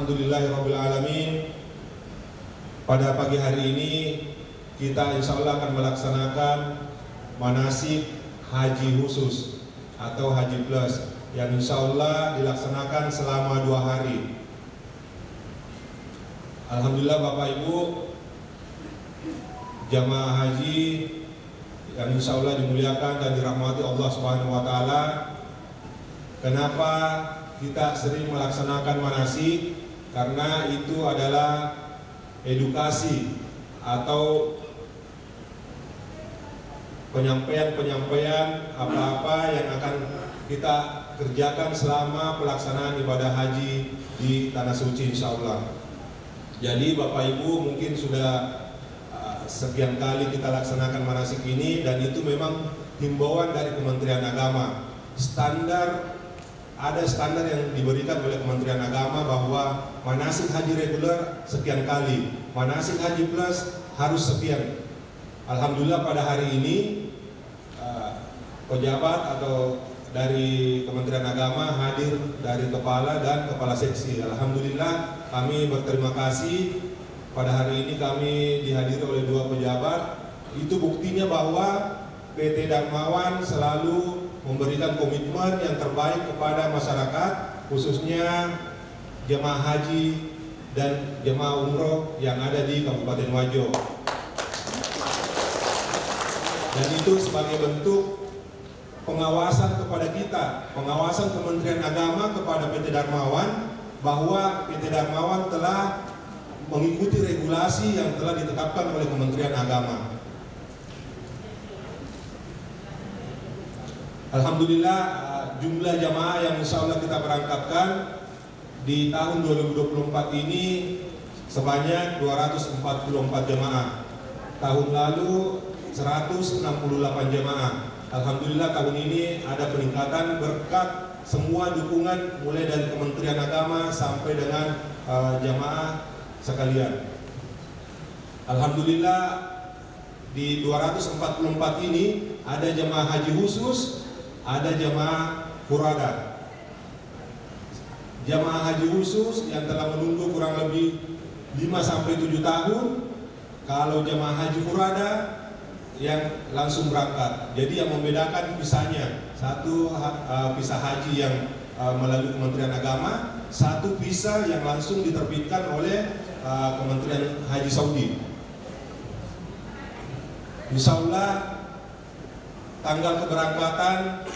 Alhamdulillahirrabbilalamin. Pada pagi hari ini kita insya Allah akan melaksanakan manasik haji khusus atau haji plus yang insya Allah dilaksanakan selama 2 hari. Alhamdulillah Bapak Ibu jamaah haji yang insya Allah dimuliakan dan dirahmati Allah Subhanahu wa Ta'ala. Kenapa kita sering melaksanakan manasik? Karena itu adalah edukasi atau penyampaian apa-apa yang akan kita kerjakan selama pelaksanaan ibadah haji di Tanah Suci insya Allah. Jadi Bapak Ibu mungkin sudah sekian kali kita laksanakan manasik ini, dan itu memang himbauan dari Kementerian Agama. Ada standar yang diberikan oleh Kementerian Agama bahwa manasik haji reguler sekian kali, manasik haji plus harus sekian. Alhamdulillah pada hari ini pejabat atau dari Kementerian Agama hadir dari kepala dan kepala seksi. Alhamdulillah kami berterima kasih. Pada hari ini kami dihadiri oleh 2 pejabat. Itu buktinya bahwa PT Darmawan selalu memberikan komitmen yang terbaik kepada masyarakat, khususnya jemaah haji dan jemaah umroh yang ada di Kabupaten Wajo. Dan itu sebagai bentuk pengawasan kepada kita, pengawasan Kementerian Agama kepada PT Darmawan, bahwa PT Darmawan telah mengikuti regulasi yang telah ditetapkan oleh Kementerian Agama. Alhamdulillah jumlah jamaah yang insya Allah kita berangkatkan di tahun 2024 ini sebanyak 244 jamaah. Tahun lalu 168 jamaah. Alhamdulillah tahun ini ada peningkatan berkat semua dukungan mulai dari Kementerian Agama sampai dengan jamaah sekalian. Alhamdulillah di 244 ini ada jamaah haji khusus, ada jamaah furada. Jamaah haji khusus yang telah menunggu kurang lebih 5-7 tahun. Kalau jamaah haji furada yang langsung berangkat. Jadi yang membedakan visanya, satu visa haji yang melalui Kementerian Agama, satu visa yang langsung diterbitkan oleh Kementerian Haji Saudi. Insya Allah tanggal keberangkatan,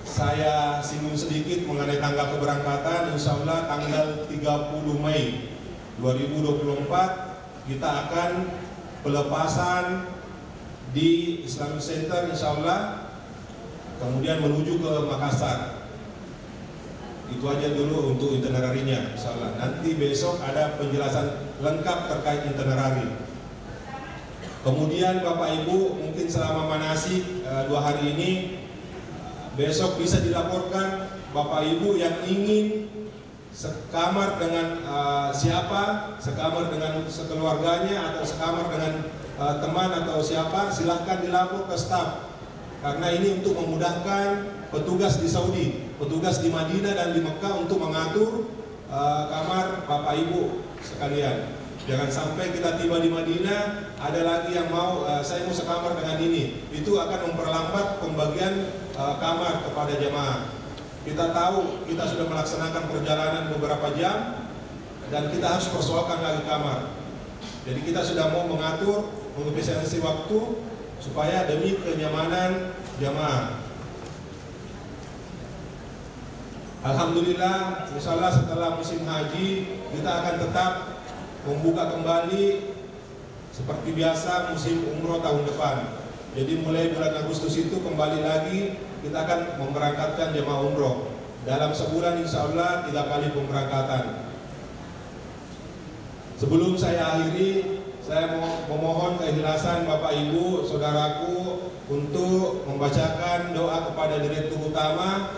saya singgung sedikit mengenai tanggal keberangkatan. Insya Allah tanggal 30 Mei 2024 kita akan pelepasan di Islamic Center insya Allah, kemudian menuju ke Makassar. Itu aja dulu untuk itinerarinya insya Allah. Nanti besok ada penjelasan lengkap terkait itinerari. Kemudian Bapak Ibu mungkin selama manasik 2 hari ini, besok bisa dilaporkan Bapak Ibu yang ingin sekamar dengan siapa, sekamar dengan sekeluarganya atau sekamar dengan teman atau siapa, silahkan dilapor ke staf. Karena ini untuk memudahkan petugas di Saudi, petugas di Madinah dan di Mekah untuk mengatur kamar Bapak Ibu sekalian. Jangan sampai kita tiba di Madinah, ada lagi yang mau, saya mau sekamar dengan ini. Itu akan memperlambat pembagian kamar kepada jemaah. Kita tahu kita sudah melaksanakan perjalanan beberapa jam dan kita harus persoalkan lagi kamar. Jadi kita sudah mau mengatur, mengefisiensi waktu supaya demi kenyamanan jemaah. Alhamdulillah, insyaallah setelah musim haji kita akan tetap membuka kembali seperti biasa musim umroh tahun depan. Jadi mulai bulan Agustus itu kembali lagi kita akan memberangkatkan jemaah umroh. Dalam sebulan insya Allah 3 kali pemberangkatan. Sebelum saya akhiri, saya memohon keikhlasan Bapak Ibu, saudaraku untuk membacakan doa kepada Direktur Utama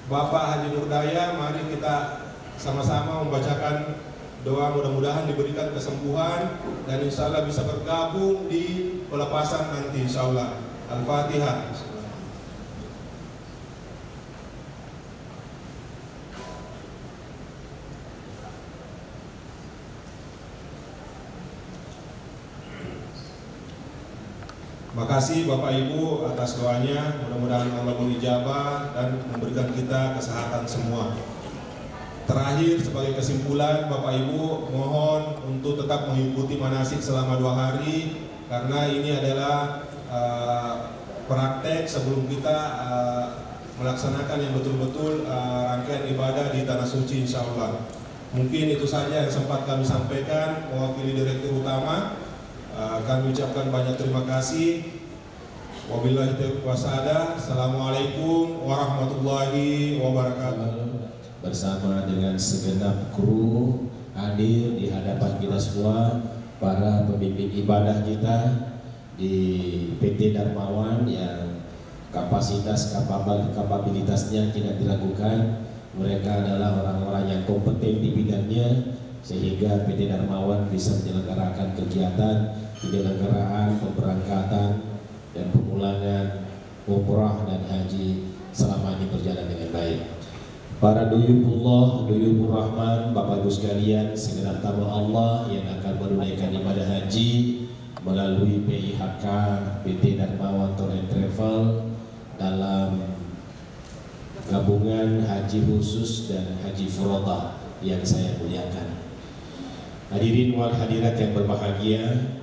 Bapak Haji Nurdaya. Mari kita sama-sama membacakan doa, mudah-mudahan diberikan kesembuhan dan insya Allah bisa bergabung di pelepasan nanti insya Allah. Al-Fatihah. Makasih Bapak Ibu atas doanya, mudah-mudahan Allah mengijabah dan memberikan kita kesehatan semua. Terakhir sebagai kesimpulan, Bapak Ibu mohon untuk tetap mengikuti manasik selama 2 hari karena ini adalah praktek sebelum kita melaksanakan yang betul-betul rangkaian ibadah di Tanah Suci insya Allah. Mungkin itu saja yang sempat kami sampaikan mewakili Direktur Utama. Kami ucapkan banyak terima kasih. Wabillahi taufiq wassalam. Assalamualaikum warahmatullahi wabarakatuh. Bersama dengan segenap kru hadir di hadapan kita semua, para pemimpin ibadah kita di PT Darmawan yang kapabilitasnya tidak diragukan. Mereka adalah orang-orang yang kompeten di bidangnya sehingga PT Darmawan bisa menyelenggarakan kegiatan penyelenggaraan, pemberangkatan dan pemulangan umrah dan haji selama ini berjalan dengan baik. Para duyufullah, duyufur rahman, Bapak Ibu sekalian, segenap tamu Allah yang akan menunaikan ibadah haji melalui PIHK PT Darmawan Tour and Travel dalam gabungan haji khusus dan haji furodah yang saya muliakan. Hadirin wal hadirat yang berbahagia,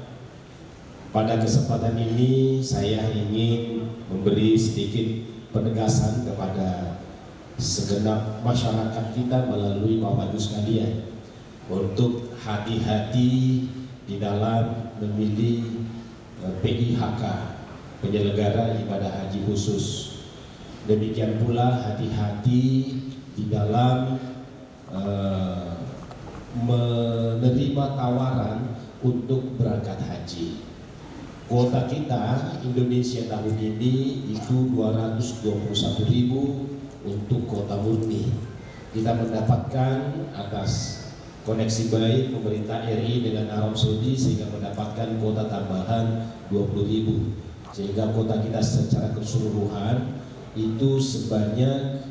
pada kesempatan ini saya ingin memberi sedikit penegasan kepada segenap masyarakat kita melalui Bapak Ibu sekalian untuk hati-hati di dalam memilih PIHK, penyelenggara ibadah haji khusus. Demikian pula hati-hati di dalam menerima tawaran untuk berangkat haji. Kuota kita Indonesia tahun ini itu 221.000 untuk kuota murni. Kita mendapatkan atas koneksi baik pemerintah RI dengan Arab Saudi sehingga mendapatkan kuota tambahan 20.000, sehingga kuota kita secara keseluruhan itu sebanyak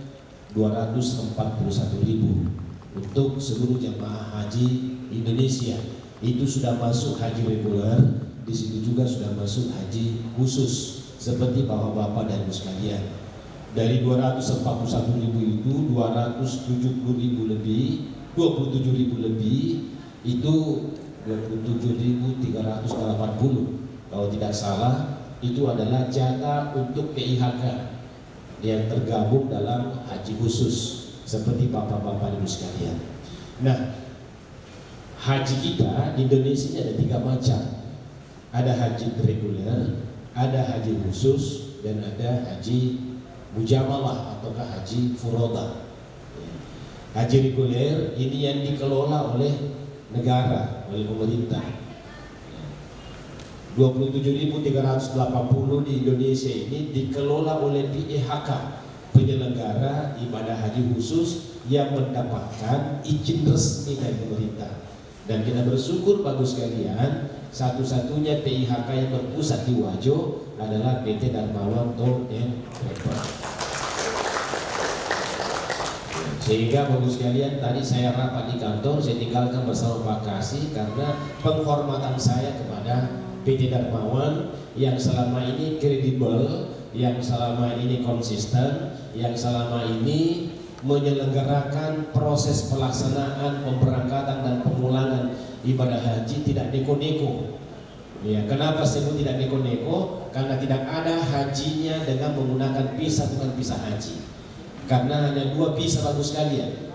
241.000 untuk seluruh jamaah haji Indonesia. Itu sudah masuk haji reguler, di situ juga sudah masuk haji khusus seperti bapak-bapak dan ibu sekalian. Dari 241.000 itu 270.000 lebih, 27.000 lebih itu 27.380 kalau tidak salah, itu adalah jatah untuk PIHK yang tergabung dalam haji khusus seperti bapak-bapak ibu sekalian. Nah, haji kita di Indonesia ada 3 macam. Ada haji reguler, ada haji khusus, dan ada haji mujamalah ataukah haji furodah. Haji reguler ini yang dikelola oleh negara, oleh pemerintah. 27.380 di Indonesia ini dikelola oleh PIHK, penyelenggara ibadah haji khusus yang mendapatkan izin resmi dari pemerintah. Dan kita bersyukur bagus sekalian, satu-satunya PIHK yang berpusat di Wajo adalah PT Darmawan Tour and Travel. Sehingga bagus sekalian, tadi saya rapat di kantor, saya tinggalkan bersama Pak Kasih karena penghormatan saya kepada PT Darmawan yang selama ini kredibel, yang selama ini konsisten, yang selama ini menyelenggarakan proses pelaksanaan pemberangkatan dan pemulangan ibadah haji tidak neko-neko. Ya, kenapa sebut tidak neko-neko? Karena tidak ada hajinya dengan menggunakan visa bukan visa haji. Karena hanya 2 visa bagus sekalian.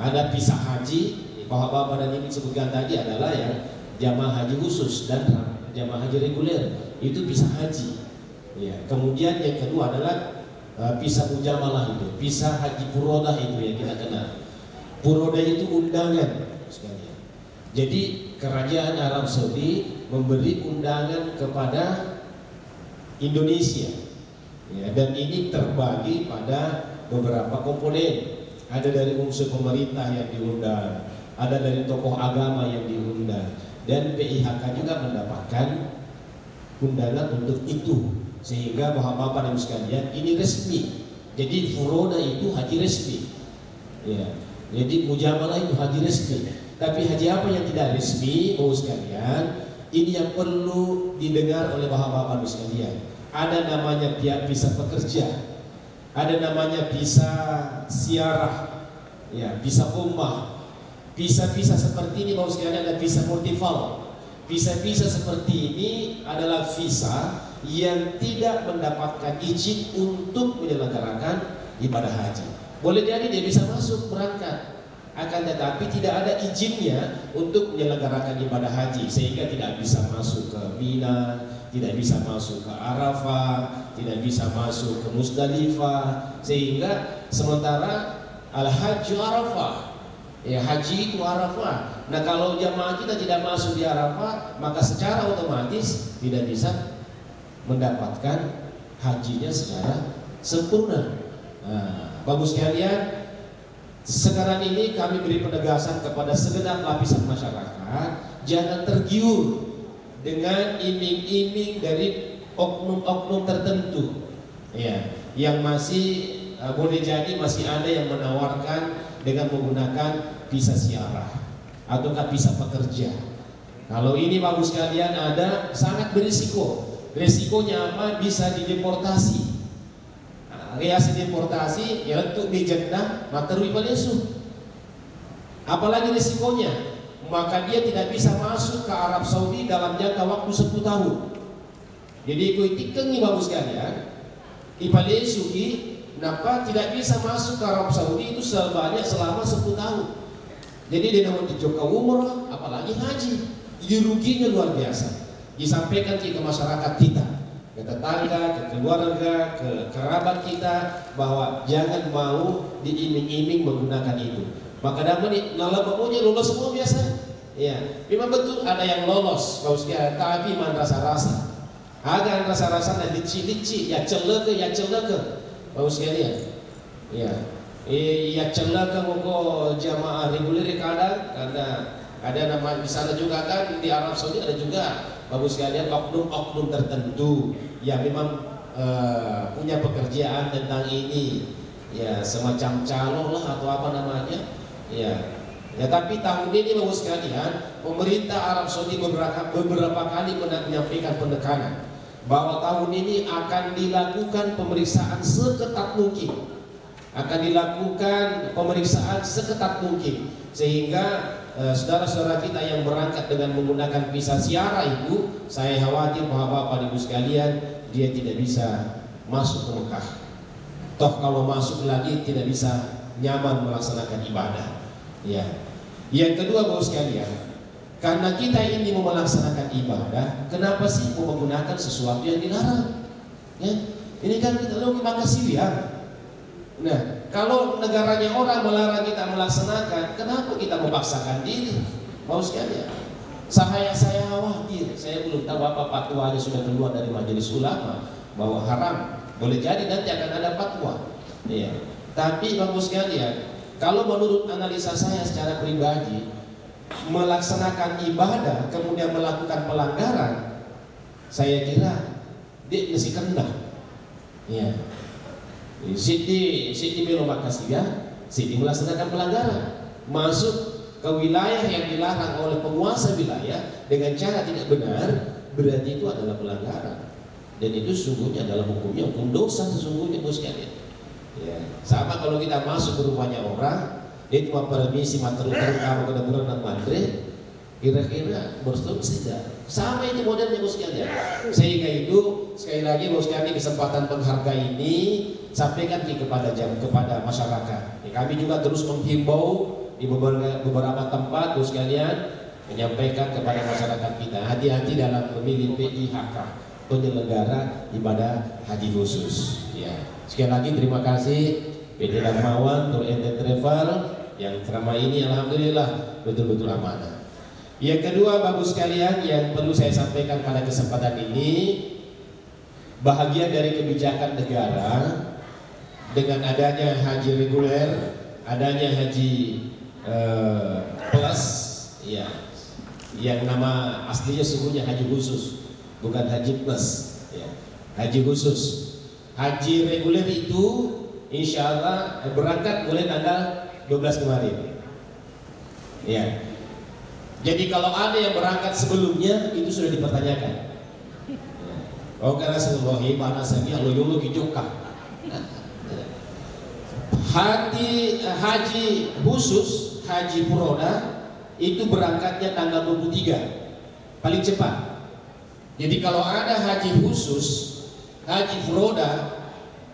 Ada visa haji, bapak-bapak dan ibu sebutkan tadi adalah yang jamaah haji khusus dan jamaah haji reguler, itu visa haji. Ya, kemudian yang kedua adalah visa mujamalah, itu visa haji furodah itu yang kita kenal. Furodah itu undangan sekalian. Jadi kerajaan Arab Saudi memberi undangan kepada Indonesia, ya, dan ini terbagi pada beberapa komponen. Ada dari unsur pemerintah yang diundang, ada dari tokoh agama yang diundang, dan PIHK juga mendapatkan undangan untuk itu. Sehingga bapak-bapak dan ibu sekalian ini resmi. Jadi furodah itu haji resmi, ya. Jadi mujamalah itu haji resmi. Tapi haji apa yang tidak resmi, bapak sekalian, Ini yang perlu didengar oleh bapak-bapak sekalian. Ada namanya pihak visa pekerja, ada namanya visa ziarah, ya, visa ummah. Visa-visa seperti ini bapak sekalian ada visa multival. Visa-visa seperti ini adalah visa yang tidak mendapatkan izin untuk menyelenggarakan ibadah haji. Boleh jadi dia bisa masuk berangkat, akan tetapi tidak ada izinnya untuk menyelenggarakan ibadah haji, sehingga tidak bisa masuk ke Mina, tidak bisa masuk ke Arafah, tidak bisa masuk ke Musdalifah. Sehingga sementara al-hajju Arafah, ya, haji itu Arafah. Nah, kalau jamaah kita tidak masuk di Arafah, maka secara otomatis tidak bisa mendapatkan hajinya secara sempurna. Nah, bagus sekalian, sekarang ini kami beri penegasan kepada segenap lapisan masyarakat, jangan tergiur dengan iming-iming dari oknum-oknum tertentu, ya, yang masih boleh jadi masih ada yang menawarkan dengan menggunakan visa ziarah ataukah visa pekerja. Kalau ini bagus sekalian ada sangat berisiko. Resikonya apa? Bisa dideportasi. Reaksi deportasi ya untuk dijendah materui palesu. Apalagi resikonya, maka dia tidak bisa masuk ke Arab Saudi dalam jangka waktu 10 tahun. Jadi ikuti bagus sekalian, ipalesu ki kenapa tidak bisa masuk ke Arab Saudi itu sebanyak selama 10 tahun. Jadi dia mau dijoka umrah, apalagi haji. Jadi ruginya luar biasa. Disampaikan ke masyarakat kita, ke tetangga, ke keluarga, ke kerabat kita, bahwa jangan mau diiming-iming menggunakan itu. Maka dapat nala babunya lolos semua biasa. Ya, memang betul ada yang lolos, tapi man rasa-rasa. Ada rasa-rasa dan lici-lici, ya celeke, bagus sekalian. Ya, ya celeke moko jamaah reguler kadang, karena ada nama di sana juga kan di Arab Saudi ada juga. Bagus sekalian oknum-oknum tertentu yang memang punya pekerjaan tentang ini, ya semacam calon lah atau apa namanya, ya. Ya tapi tahun ini bagus sekalian pemerintah Arab Saudi beberapa kali menyampaikan penekanan bahwa tahun ini akan dilakukan pemeriksaan seketat mungkin, sehingga saudara-saudara kita yang berangkat dengan menggunakan visa ziarah itu, saya khawatir bapak-bapak ibu sekalian, dia tidak bisa masuk ke Mekah. Toh kalau masuk lagi tidak bisa nyaman melaksanakan ibadah. Ya. Yang kedua bapak sekalian, karena kita ini mau melaksanakan ibadah, kenapa sih mau menggunakan sesuatu yang dilarang? Ya. Ini kan kita lagi makasih ya. Nah, kalau negaranya orang melarang kita melaksanakan, kenapa kita memaksakan diri? Mau sekalian, saya khawatir, saya belum tahu apa fatwanya sudah keluar dari majelis ulama bahwa haram. Boleh jadi nanti akan ada fatwa. Ya. Tapi bagus sekalian, kalau menurut analisa saya secara pribadi, melaksanakan ibadah kemudian melakukan pelanggaran, saya kira dia mesti kena. Ya. Siti belum makasih ya, Siti melaksanakan pelanggaran, masuk ke wilayah yang dilarang oleh penguasa wilayah dengan cara tidak benar, berarti itu adalah pelanggaran. Dan itu sungguhnya dalam hukumnya hukum dosa sesungguhnya bos sekalian. Ya, sama kalau kita masuk ke rumahnya orang, dia cuma permisi materi kamu kena bulan dan materi, kira-kira bersetuju tidak? Sama itu modelnya bos sekalian. Sehingga itu sekali lagi bos sekalian kesempatan penghargaan ini sampaikan kepada masyarakat. Ya, kami juga terus menghimbau di beberapa tempat bos sekalian menyampaikan kepada masyarakat kita hati-hati dalam memilih PIHK, penyelenggara ibadah haji khusus. Ya. Sekali lagi terima kasih PT Darmawan Tour and Travel yang selama ini alhamdulillah betul-betul amanah. Yang kedua bagus sekalian yang perlu saya sampaikan pada kesempatan ini, bahagian dari kebijakan negara dengan adanya haji reguler, adanya haji plus, ya, yang nama aslinya sungguhnya haji khusus, bukan haji plus, ya, haji khusus. Haji reguler itu insya Allah berangkat mulai tanggal 12 kemarin. Ya. Jadi kalau ada yang berangkat sebelumnya itu sudah dipertanyakan. Oh karena seluruh mana saja lo yolo kijokah. Haji khusus, haji furoda itu berangkatnya tanggal 23 paling cepat. Jadi kalau ada haji khusus, haji furoda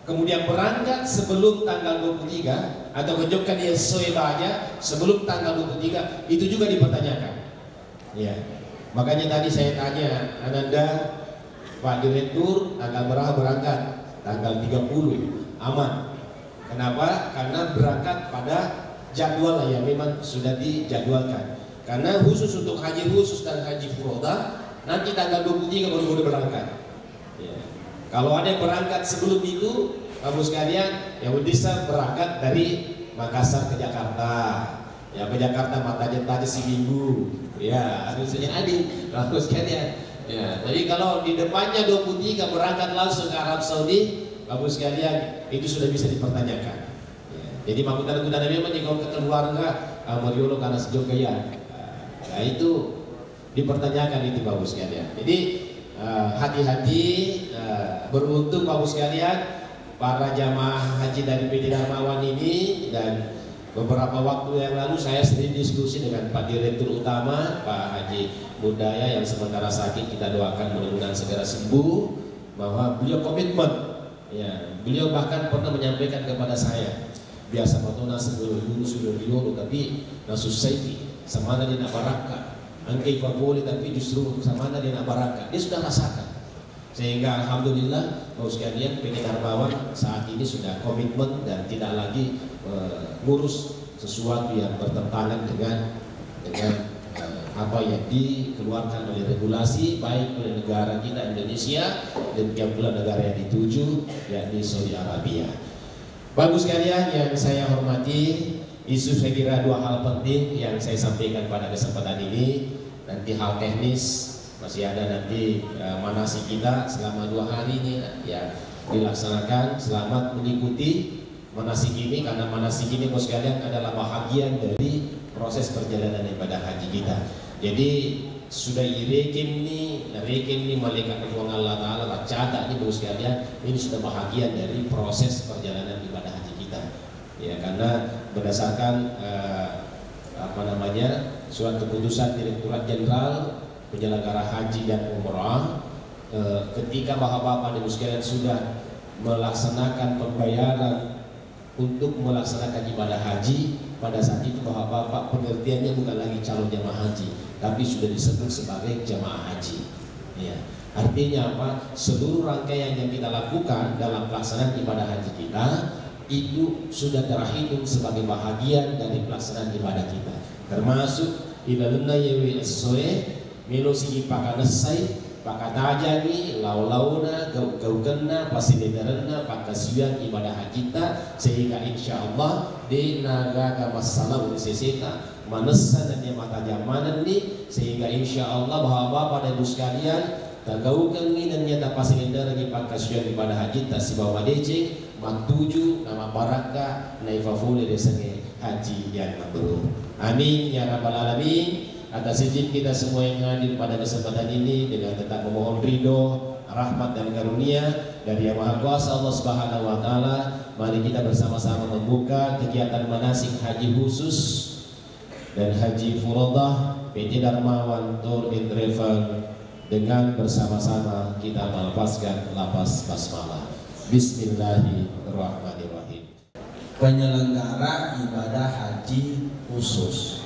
kemudian berangkat sebelum tanggal 23 atau kejokkan dia soebanya sebelum tanggal 23 itu juga dipertanyakan. Ya, makanya tadi saya tanya Ananda, Pak Direktur tanggal berapa berangkat? Tanggal 30 aman. Kenapa? Karena berangkat pada jadwal yang memang sudah dijadwalkan. Karena khusus untuk haji khusus dan haji furoda nanti tanggal 23 baru boleh berangkat. Ya. Kalau ada yang berangkat sebelum itu, Bapak sekalian yang bisa berangkat dari Makassar ke Jakarta. Ya ke Jakarta matanya seminggu. Ya harusnya adil Bapak sekalian. Ya, jadi kalau di depannya 23 berangkat langsung ke Arab Saudi, Bapak sekalian itu sudah bisa dipertanyakan. Ya, jadi makutan-makutan memang kalau ke keluarga Mariolo karena sejauh ya, nah, itu dipertanyakan itu Bapak sekalian. Jadi hati-hati, beruntung Bapak sekalian para jamaah haji dari PT Darmawan ini. Dan beberapa waktu yang lalu saya sendiri diskusi dengan Pak Direktur Utama Pak Haji Budaya yang sementara sakit, kita doakan mudah-mudahan segera sembuh, bahwa beliau komitmen. Ya, beliau bahkan pernah menyampaikan kepada saya, biasa matona sebelum dulu sudah diolo tapi nasusaiti samana di nabaraka, angke boleh tapi justru samana di nabaraka dia sudah rasakan. Sehingga alhamdulillah Bapak sekalian PT Darmawan saat ini sudah komitmen dan tidak lagi ngurus sesuatu yang bertentangan dengan apa yang dikeluarkan oleh regulasi baik oleh negara kita Indonesia dan pula negara yang dituju yakni Saudi Arabia. Bagus sekalian yang saya hormati, isu saya kira dua hal penting yang saya sampaikan pada kesempatan ini. Nanti hal teknis masih ada nanti manasik kita selama 2 hari ini ya dilaksanakan. Selamat mengikuti manasik ini karena manasik ini bos sekalian adalah bahagian dari proses perjalanan ibadah haji kita. Jadi sudah rekin nih malaikat Allah Taala catat nih bos sekalian, ini sudah bahagian dari proses perjalanan ibadah haji kita. Ya karena berdasarkan surat keputusan Direktorat Jenderal Penyelenggara Haji dan Umrah, ketika bapak-bapak dan ibu sekalian sudah melaksanakan pembayaran untuk melaksanakan ibadah haji, pada saat itu bapak-bapak pengertiannya bukan lagi calon jamaah haji, tapi sudah disebut sebagai jamaah haji. Ya, artinya apa? Seluruh rangkaian yang kita lakukan dalam pelaksanaan ibadah haji kita itu sudah terhitung sebagai bahagian dari pelaksanaan ibadah kita, termasuk ilaluna yewi esoe melo sigi pakanesai pakatajani lau-launa gau-gaukenna pasilederenna pakasian ibadah haji kita, sehingga insya Allah di naga masalah uniseseta manesan dan mata jamanan nih, sehingga insya Allah bahwa bapak dan ibu sekalian tagaukan ini dan nyata pasileder di pakasian ibadah haji kita si bawa decing matuju nama baraka naifafuli desenge haji yang mabrur. Amin ya rabbal alamin. Atas izin kita semua yang hadir pada kesempatan ini dengan tetap memohon ridho, rahmat dan karunia dari Yang Maha Kuasa Allah Subhanahu wa taala, mari kita bersama-sama membuka kegiatan manasik haji khusus dan haji furodah PT Darmawan Tour and Travel dengan bersama-sama kita melepaskan lafaz basmalah. Bismillahirrahmanirrahim. Penyelenggara ibadah haji khusus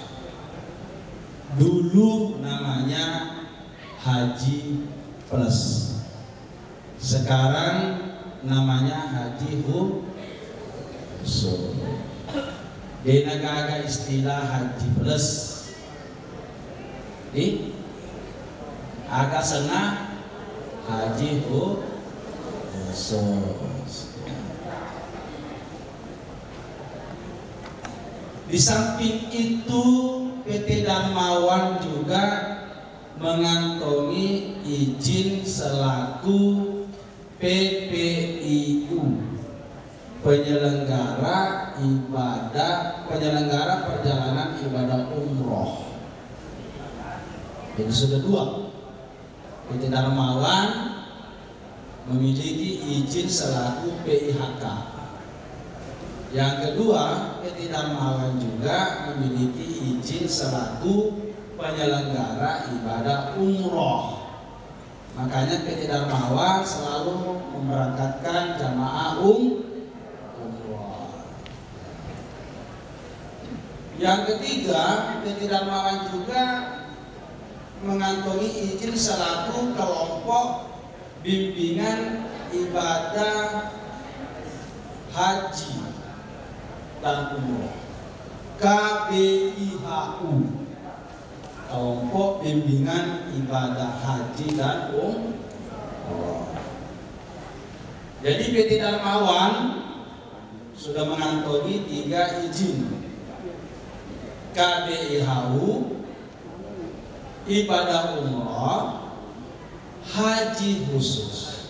dulu namanya Haji Plus, sekarang namanya Haji Khusus. Di negara istilah Haji Plus agak senang Haji Khusus. Di samping itu PT Darmawan juga mengantongi izin selaku PPIU, penyelenggara perjalanan ibadah umroh. Jadi sudah dua. PT Darmawan memiliki izin selaku PIHK. Yang kedua, PT Darmawan juga memiliki izin selaku penyelenggara ibadah umroh. Makanya PT Darmawan selalu memberangkatkan jamaah umroh. Yang ketiga, PT Darmawan juga mengantongi izin selaku kelompok bimbingan ibadah haji dan umroh, KBIHU, kelompok bimbingan ibadah haji dan umroh. Jadi PT Darmawan sudah mengantongi 3 izin, KBIHU, ibadah umroh, haji khusus.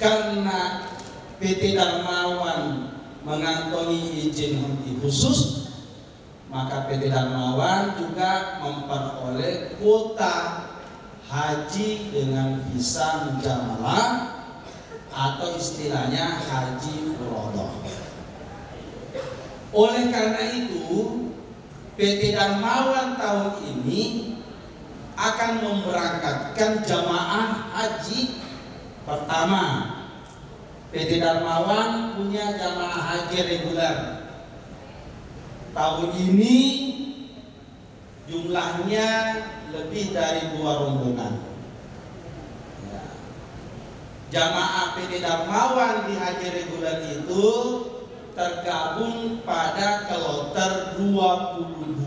Karena PT Darmawan mengantongi izin haji khusus, maka PT Darmawan juga memperoleh kuota haji dengan visa mujamalah atau istilahnya haji furodoh. Oleh karena itu, PT Darmawan tahun ini akan memberangkatkan jamaah haji pertama. PT Darmawan punya jamaah haji reguler. Tahun ini jumlahnya lebih dari 2 rombongan. Jamaah PT Darmawan di haji reguler itu tergabung pada kloter 22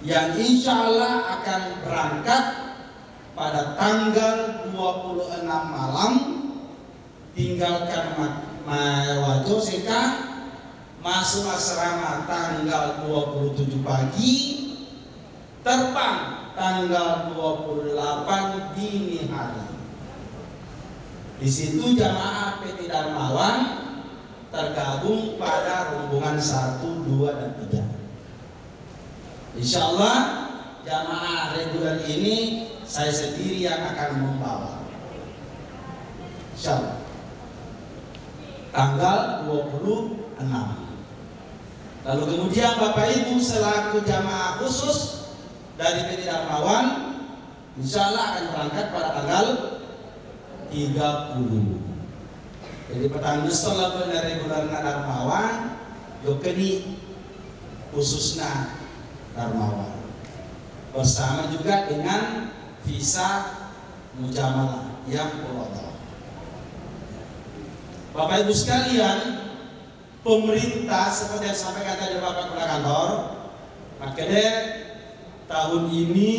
yang insya Allah akan berangkat pada tanggal 26 malam, tinggalkan Wajo Seka, masuk asrama tanggal 27 pagi, terbang tanggal 28 dini hari. Di situ jamaah PT Darmawan tergabung pada rombongan 1, 2, dan 3. Insya Allah jamaah reguler ini saya sendiri yang akan membawa. Insya Allah tanggal 26. Lalu kemudian Bapak Ibu selaku jamaah khusus dari PT Darmawan insya Allah akan berangkat pada tanggal 30. Jadi petang setelah benar reguler Darmawan, Yokeni khususnya Darmawan bersama juga dengan visa mujamalah yang furodoh. Bapak Ibu sekalian, pemerintah seperti yang disampaikan tadi Bapak Kepala Kantor, makanya tahun ini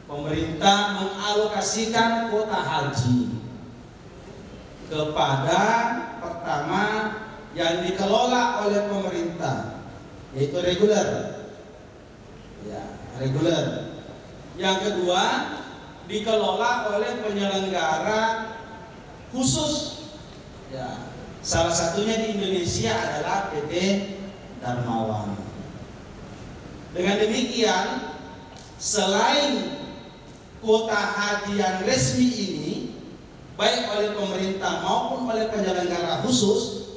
pemerintah mengalokasikan kuota haji kepada pertama yang dikelola oleh pemerintah, yaitu reguler. Ya, reguler. Yang kedua dikelola oleh penyelenggara khusus. Ya, salah satunya di Indonesia adalah PT Darmawan. Dengan demikian, selain kuota haji yang resmi ini baik oleh pemerintah maupun oleh penyelenggara khusus,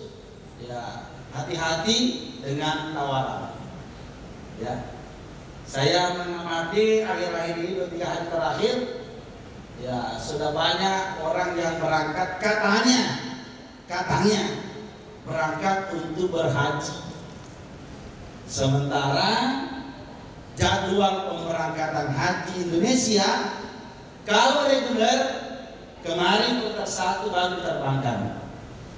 ya hati-hati dengan tawaran. Ya, saya mengamati akhir-akhir ini 2-3 hari terakhir, ya sudah banyak orang yang berangkat katanya berangkat untuk berhaji. Sementara jadwal pemberangkatan haji Indonesia kalau reguler kemarin kloter 1 baru diterbangkan.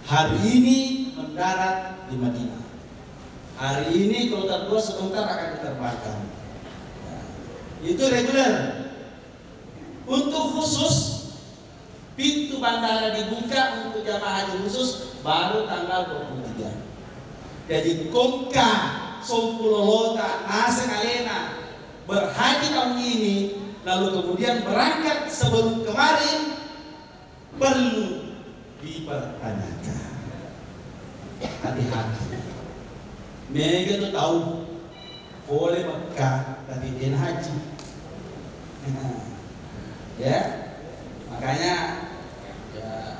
Hari ini mendarat di Madinah. Hari ini kloter 2 sebentar akan diterbangkan. Itu reguler. Untuk khusus, pintu bandara dibuka untuk jamaah haji khusus baru tanggal 23. Jadi Komka, Sompulolota, Naseng Alena berhaji tahun ini, lalu kemudian berangkat sebelum kemarin, perlu dipertanyakan. Hati-hati. Mereka itu tahu boleh Mekah tapi dia haji. Ya, makanya ya,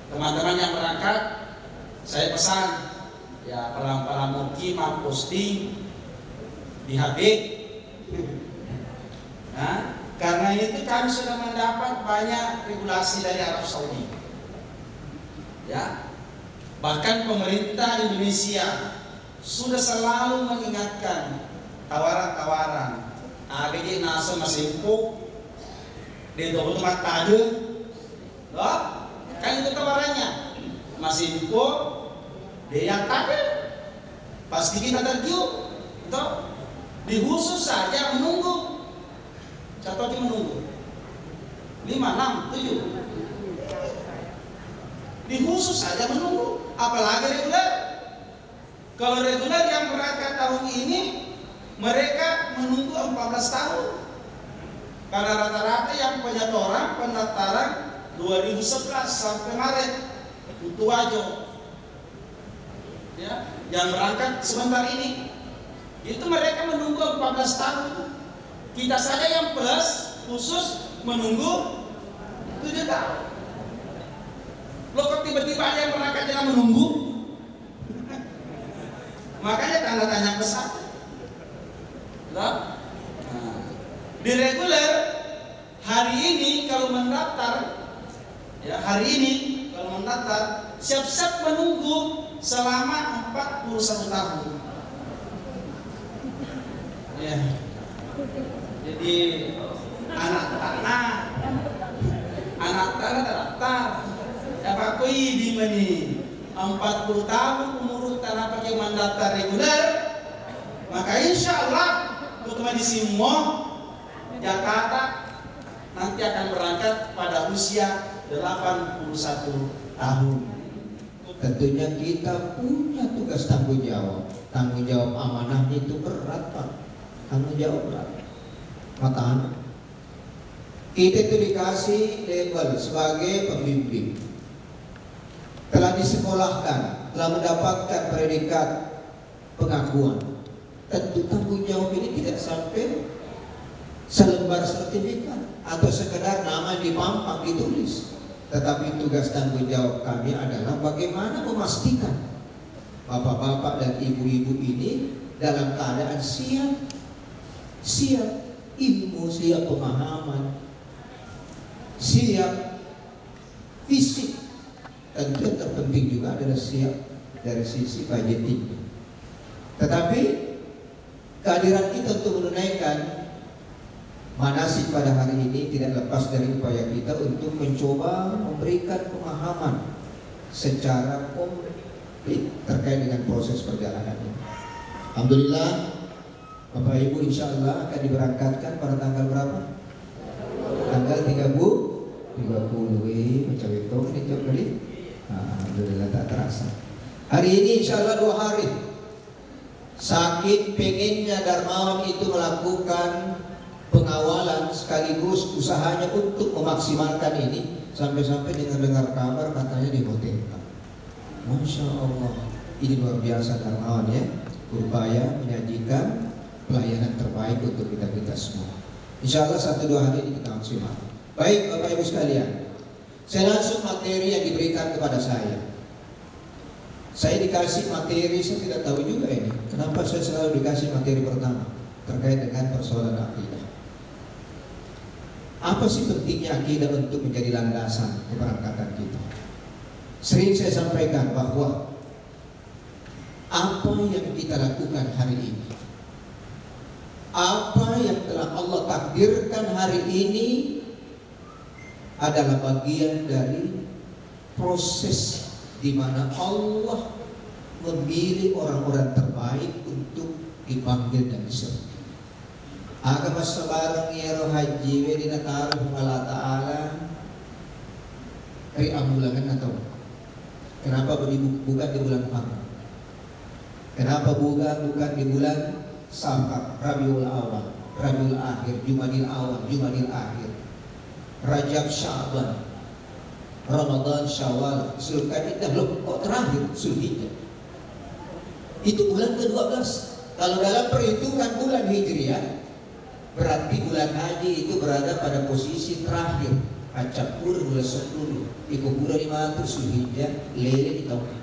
teman-teman yang berangkat, saya pesan ya pelan-pelan mungkin posting di HB. Nah, karena itu kami sudah mendapat banyak regulasi dari Arab Saudi. Ya, bahkan pemerintah Indonesia sudah selalu mengingatkan tawaran-tawaran ABG Nasr masih empuk di tempat tade, loh, kan itu tawarannya masih empuk, dia tade, pasti kita tergiur, toh, di khusus saja menunggu, contohnya menunggu 5, 6, 7. Di khusus saja menunggu, apalagi reguler. Kalau reguler yang berangkat tahun ini, mereka menunggu 14 tahun. Karena rata-rata yang penyetoran pendaftaran 2011 sampai Maret untuk Wajo, ya, yang berangkat sebentar ini, itu mereka menunggu 14 tahun. Kita saja yang plus khusus menunggu 7 tahun. Lo kok tiba-tiba ada yang berangkat jangan menunggu? Makanya tanda tanya besar. Nah, di reguler hari ini kalau mendaftar, ya hari ini kalau mendaftar siap-siap menunggu selama 41 tahun. Ya, jadi anak tanah daftar. Dapat koi di mana 40 tahun umur tanah pakai mendaftar reguler, maka insya Allah teman di semua Jakarta nanti akan berangkat pada usia 81 tahun. Tentunya kita punya tugas tanggung jawab amanahnya itu berat, Pak. Tanggung jawab berat. Maka kita itu dikasih label sebagai pembimbing, telah disekolahkan, telah mendapatkan predikat pengakuan. Tentu tanggung jawab ini tidak sampai selembar sertifikat atau sekedar nama dipampang ditulis. Tetapi tugas tanggung jawab kami adalah bagaimana memastikan bapak-bapak dan ibu-ibu ini dalam keadaan siap ilmu, siap pemahaman, siap fisik. Tentu yang terpenting juga adalah siap dari sisi budgeting. Tetapi kehadiran kita untuk menunaikan manasik pada hari ini tidak lepas dari upaya kita untuk mencoba memberikan pemahaman secara komplit terkait dengan proses perjalanan ini. Alhamdulillah, Bapak Ibu insya Allah akan diberangkatkan pada tanggal berapa? Tanggal 30 macam itu ini jauh dari. Alhamdulillah tak terasa. Hari ini insya Allah 2 hari. Saking pengennya Darmawan itu melakukan pengawalan sekaligus usahanya untuk memaksimalkan ini, sampai-sampai dengar kabar katanya di hotel. Masya Allah, ini luar biasa Darmawan ya, berupaya menyajikan pelayanan terbaik untuk kita semua. Insya Allah 1-2 hari ini kita maksimal. Baik Bapak Ibu sekalian, saya langsung materi yang diberikan kepada saya. Saya dikasih materi, saya tidak tahu juga ini kenapa saya selalu dikasih materi pertama terkait dengan persoalan akidah. Apa sih pentingnya akidah untuk menjadi landasan keberangkatan kita? Sering saya sampaikan bahwa apa yang kita lakukan hari ini, apa yang telah Allah takdirkan hari ini adalah bagian dari proses di mana Allah memilih orang-orang terbaik untuk dipanggil dan disertai. Agama sebarang yero haji we dinataruh Allah Ta'ala ri ambulangan atau kenapa bukan di bulan Muharram? Kenapa bukan di bulan Safar, Rabiul Awal, Rabiul Akhir, Jumadil Awal, Jumadil Akhir, Rajab, Sya'ban, Ramadan, Syawal, Zulqa'dah, loh kok terakhir Zulhijjah? Itu bulan ke-12. Kalau dalam perhitungan bulan Hijriah Berarti bulan haji itu berada pada posisi terakhir. Acapur bulan 10, ikut bulan 500 Zulhijjah, lele di tahun.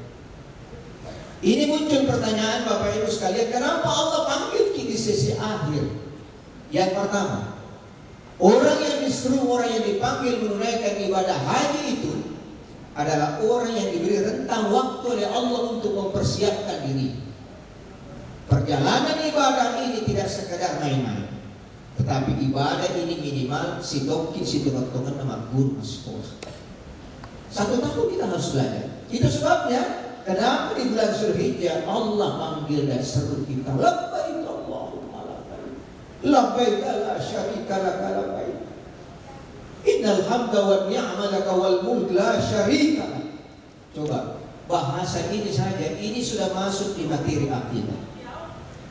Ini muncul pertanyaan Bapak Ibu sekalian, kenapa Allah panggil kita di sesi akhir? Yang pertama, orang yang disuruh, orang yang dipanggil menunaikan ibadah haji itu adalah orang yang diberi rentang waktu oleh Allah untuk mempersiapkan diri. Perjalanan ibadah ini tidak sekedar main-main, tetapi ibadah ini minimal si dokin, si dokter nama guru sekolah. 1 tahun kita harus belajar. Itu sebabnya kenapa di bulan Zulhijjah Allah panggil dan seru kita, labbaik Allahumma labbaik, labbaik la syarika laka labbaik, innal hamda wan ni'mata laka wal mulk la syarika lak. Coba bahasa ini saja, ini sudah masuk di materi akidah.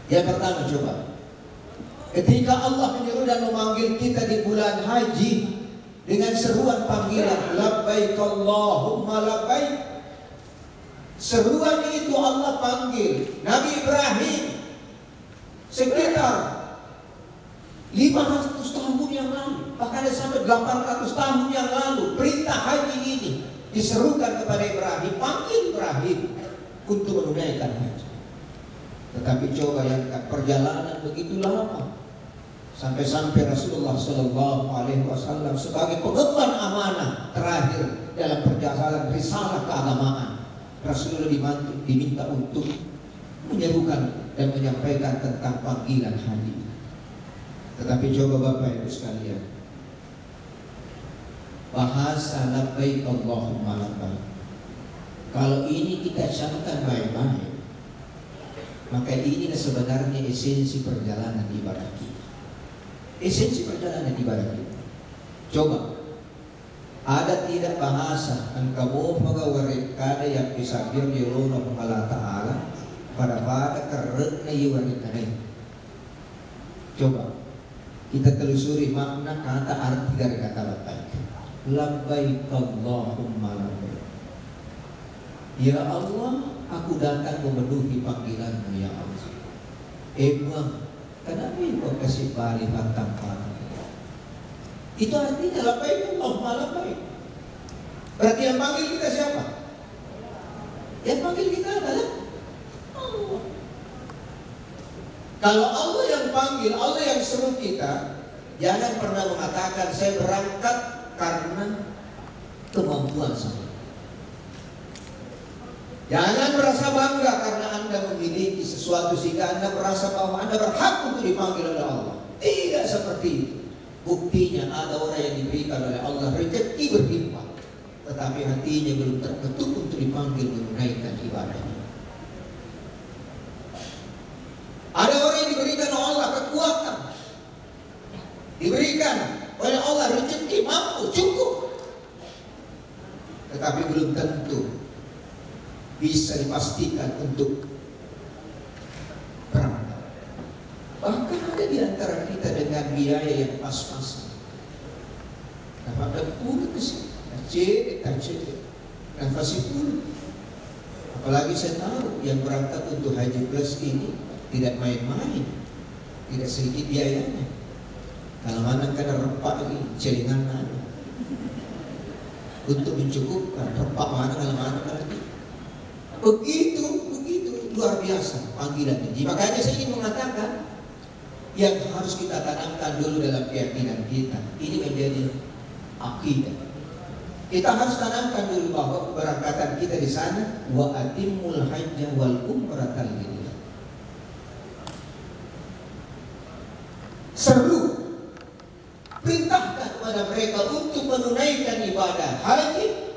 Yang pertama, coba ketika Allah menyuruh dan memanggil kita di bulan haji dengan seruan panggilan labbaik Allahumma labbaik, seruan itu Allah panggil Nabi Ibrahim sekitar 500 tahun yang lalu, bahkan sampai 800 tahun yang lalu. Perintah haji ini diserukan kepada Ibrahim, panggil Ibrahim untuk menunaikan haji. Tetapi coba yang perjalanan begitu lama, sampai Rasulullah Shallallahu Alaihi Wasallam sebagai pengemban amanah terakhir dalam perjalanan risalah keagamaan, Rasulullah diminta untuk menyerukan dan menyampaikan tentang panggilan haji. Tetapi coba Bapak Ibu sekalian, bahasa labbaik Allahumma labbaik, kalau ini kita camkan baik-baik, maka ini sebenarnya esensi perjalanan ibadah kita. Esensi perjalanan ibadah kita. Coba, ada tidak bahasa engkau magawarik kada yang bisa birjuluna Allah Ta'ala pada karena iwaritane. Coba kita telusuri makna kata arti dari kata labbaik. Labbaik Allahumma labbaik. Ya Allah, aku datang memenuhi panggilanmu ya Allah. Emang kenapa kau kasih balik pantang panah? Itu artinya labbaik Allahumma labbaik. Berarti yang panggil kita siapa? Yang panggil kita adalah Allah. Kalau Allah yang panggil, Allah yang seru kita, jangan pernah mengatakan saya berangkat karena kemampuan saya. Jangan merasa bangga karena Anda memiliki sesuatu sehingga Anda merasa bahwa Anda berhak untuk dipanggil oleh Allah. Tidak seperti itu. Buktinya ada orang yang diberikan oleh Allah rezeki berlimpah, tetapi hatinya belum terketuk untuk dipanggil menunaikan ibadahnya. Ada orang yang diberikan oleh Allah kekuatan, diberikan oleh Allah rezeki mampu cukup, tetapi belum tentu bisa dipastikan untuk berangkat. Bahkan ada di antara kita dengan biaya yang pas-pasan. Dapat puluh kecil, nafas puluh. Apalagi saya tahu yang berangkat untuk haji plus ini tidak main-main, tidak sedikit biayanya. Kalau mana kena rempak lagi, celingan mana untuk mencukupkan rempak mana kalau mana lagi. Begitu luar biasa panggilan ini. Makanya saya ingin mengatakan yang harus kita tanamkan dulu dalam keyakinan kita, ini menjadi akidah. Kita harus tanamkan dulu bahwa keberangkatan kita di sana wa atimul hajja wal umrata lillah. Seru, perintahkan kepada mereka untuk menunaikan ibadah haji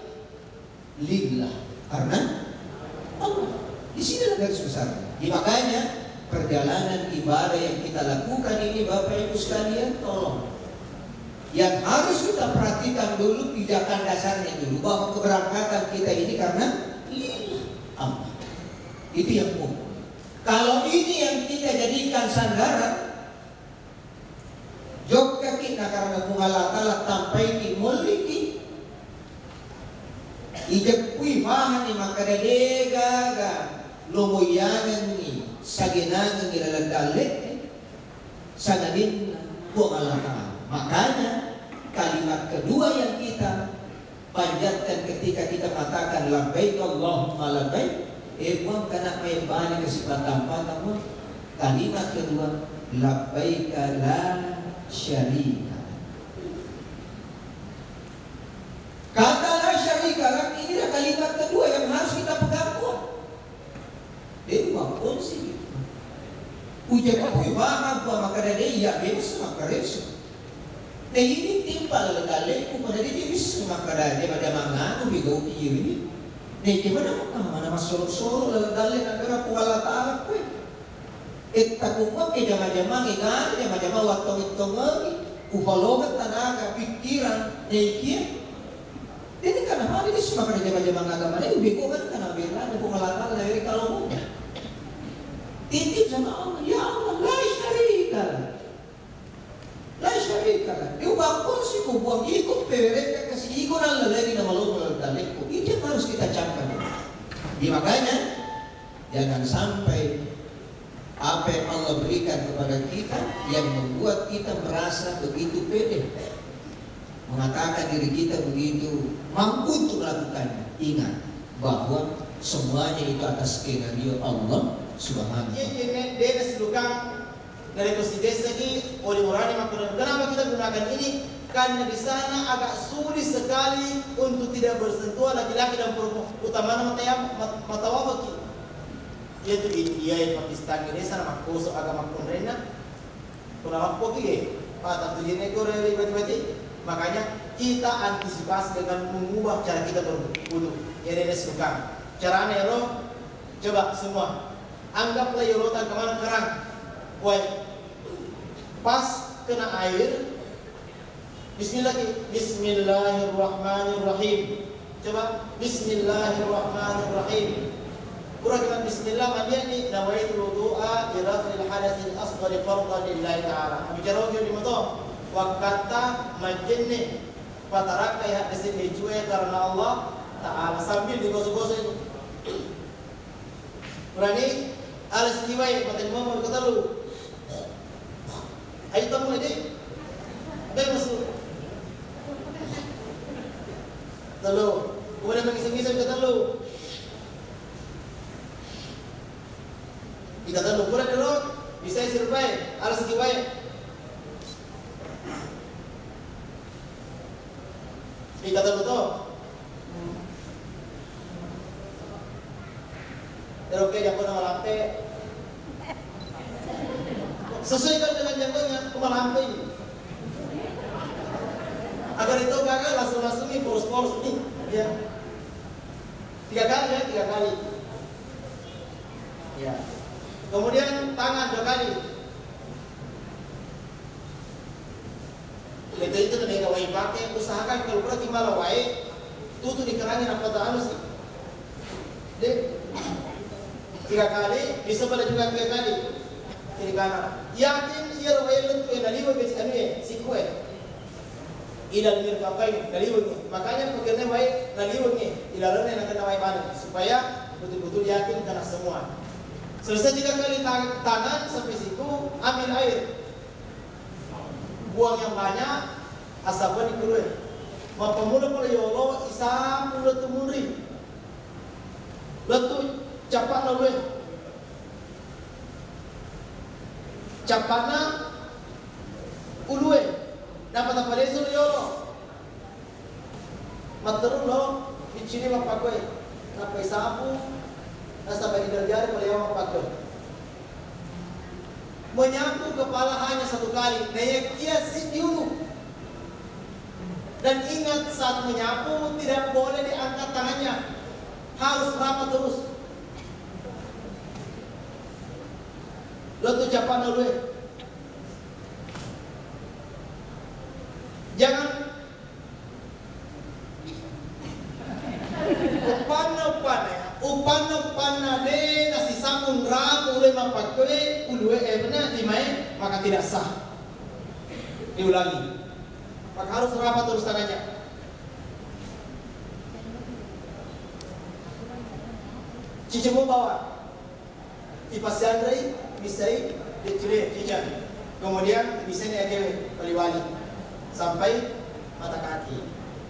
lillah, karena Allah. Di sini garis besar. Makanya perjalanan ibadah yang kita lakukan ini Bapak Ibu sekalian, tolong, yang harus kita perhatikan dulu pijakan dasarnya dulu bahwa keberangkatan kita ini karena lillah Allah. Itu yang umum. Kalau ini yang kita jadikan sandaran, jokka kita karena Allah Ta'ala tampai di muliki ijak kui fahani makadadega lomoyangan ni saginangan ni laladalik sanadin buang Allah Ta'ala. Makanya kalimat kedua yang kita panjatkan ketika kita katakan labbaik Allahumma labbaik, buang karena may bani kesempatan tamu. Kalimat kedua labbaik la syarika. Kata la syarika inilah kalimat kedua yang harus kita pegang kuat. Buang sih. Ujar aku bahag maka dari ya bebas maka reso. Nah ini timpal legale pada dia bisa maka dari pada manganu bigo ini. Nah gimana mana masuk-masuk legale negara kuala Ta'ala kue. Takutnya ke jama-jama ngigan, jama-jama waktu-waktu ngi, upalogat tanaga pikiran nekia. Ini karena hal ini semua pada jama-jama agama ini bigo kan karena bila ada pengalaman dari kalau muda. Titip sama Allah, ya Allah, la syarika la syarika la. Diubahkan si kubuang ikut mereka kasih ikut Allah lagi nama Allah dalekku. Itu yang harus kita camkan. Jadi makanya jangan sampai apa yang Allah berikan kepada kita yang membuat kita merasa begitu pede, mengatakan diri kita begitu mampu untuk melakukannya. Ingat bahwa semuanya itu atas skenario Allah Subhanahu. Ini dia sedukang dari desa ini oleh orang yang makan. Kenapa kita gunakan ini? Karena di sana agak sulit sekali untuk tidak bersentuhan laki-laki dan perempuan, utamanya mata wafat. Yaitu India, Pakistan, ini sana makosok agama pemerintah. Kenapa pergi? Patah tujuannya korel bati-bati. Makanya kita antisipasi dengan mengubah cara kita berwudu. Ini dia sedukang. Caranya lo coba semua. Anggaplah yorotan kemana kerang, pas kena air, Bismillahirrahmanirrahim. Coba Bismillahirrahmanirrahim. Kurang dengan Bismillah mandiani nawaitu wudu'a li raf'il hadatsil asghar fardhan lillahi ta'ala. Bicara di moto wakata majenne pataraka ya desin dicuai karena Allah Ta'ala sambil digosok-gosok itu. Berani alas kiwai mata imam kata lu. Ayo tamu ini. Baik masuk. Lalu kemudian mengisah-ngisah kata lu. Dikata lu kurang dulu bisa sirbai alas kiwai. Dikata lu tuh. Oke, jangkau nama lampe. Sesuaikan dengan jangkaunya, kuma lampe ini. Agar itu gagal langsung ini poros-poros ini, ya. 3 kali ya, 3 kali. Ya. Kemudian tangan 2 kali. Itu mereka wajib pakai. Usahakan kalau berarti malah wajib, tutup dikerangin apa tak halus. Dek. 3 kali, bisa pada juga 3 kali. Kiri kanan. Yakin ia rawai lentu yang naliwa besi si kue. Ilal mirfaqain naliwa. Makanya pikirnya baik naliwa ni. Ilal yang nak nawai balik supaya betul-betul yakin karena semua. Selesai 3 kali tangan sampai situ, ambil air. Buang yang banyak, asapan dikeluar. Mapamula pula ya Allah, isam mula tumuri. Letu capak lalu. Capana ulue dapat apa lesu yo materun lo dicini mapakoy napai sapu nasa bagi darjari melihat mapakoy menyapu kepala hanya 1 kali naik kia dulu dan ingat saat menyapu tidak boleh diangkat tangannya harus rapat terus. Lo tu capan dulu. Jangan upana de nasi samun ramu le mapakoe ulue benar di main maka tidak sah. Diulangi. Maka harus rapat terus tangannya. Cici mau bawa. Kipas Andrei bisa dicuri cican. kemudian bisa aja wali-wali sampai mata kaki.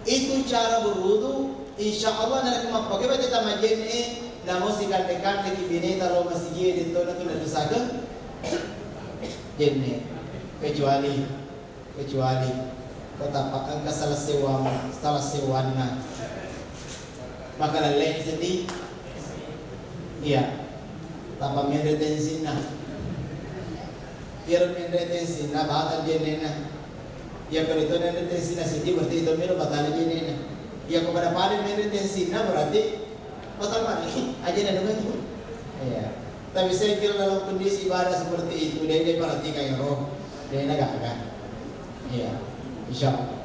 Itu cara berwudu. Insya Allah nanti pakai baca tamajen namun si kandekan lagi bini taruh masjid di tona tu nak disaga jenne kecuali kota angka salah sewana makanan lain sedih iya tanpa mendetensi nah biar mendetensi nah bahkan jenne nah ya kalau itu mendetensi nah sedih berarti itu milo batal jenne nah ya kepada pada mendetensi nah berarti batal mana aja dah dengan iya. Tapi saya kira dalam kondisi ibadah seperti itu dia perhatikan yang roh dia agak iya insya Allah.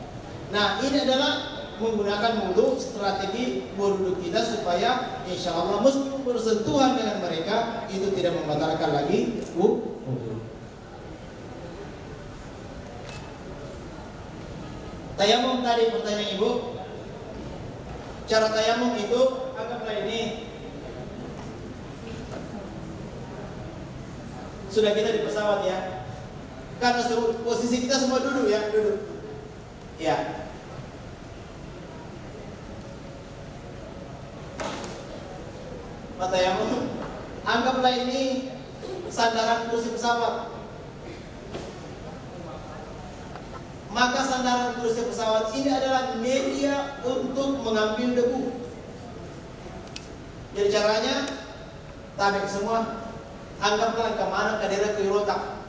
Nah ini adalah menggunakan wudu strategi wudu kita supaya insya Allah meskipun bersentuhan dengan mereka itu tidak membatalkan lagi wudu. Tayamum tadi pertanyaan ibu, cara tayamum itu anggaplah ini sudah kita di pesawat ya, karena posisi kita semua duduk ya, duduk ya. Mata yang anggaplah ini sandaran kursi pesawat, maka sandaran kursi pesawat ini adalah media untuk mengambil debu. Jadi caranya tarik semua. Anggaplah kemana ke daerah Toyota.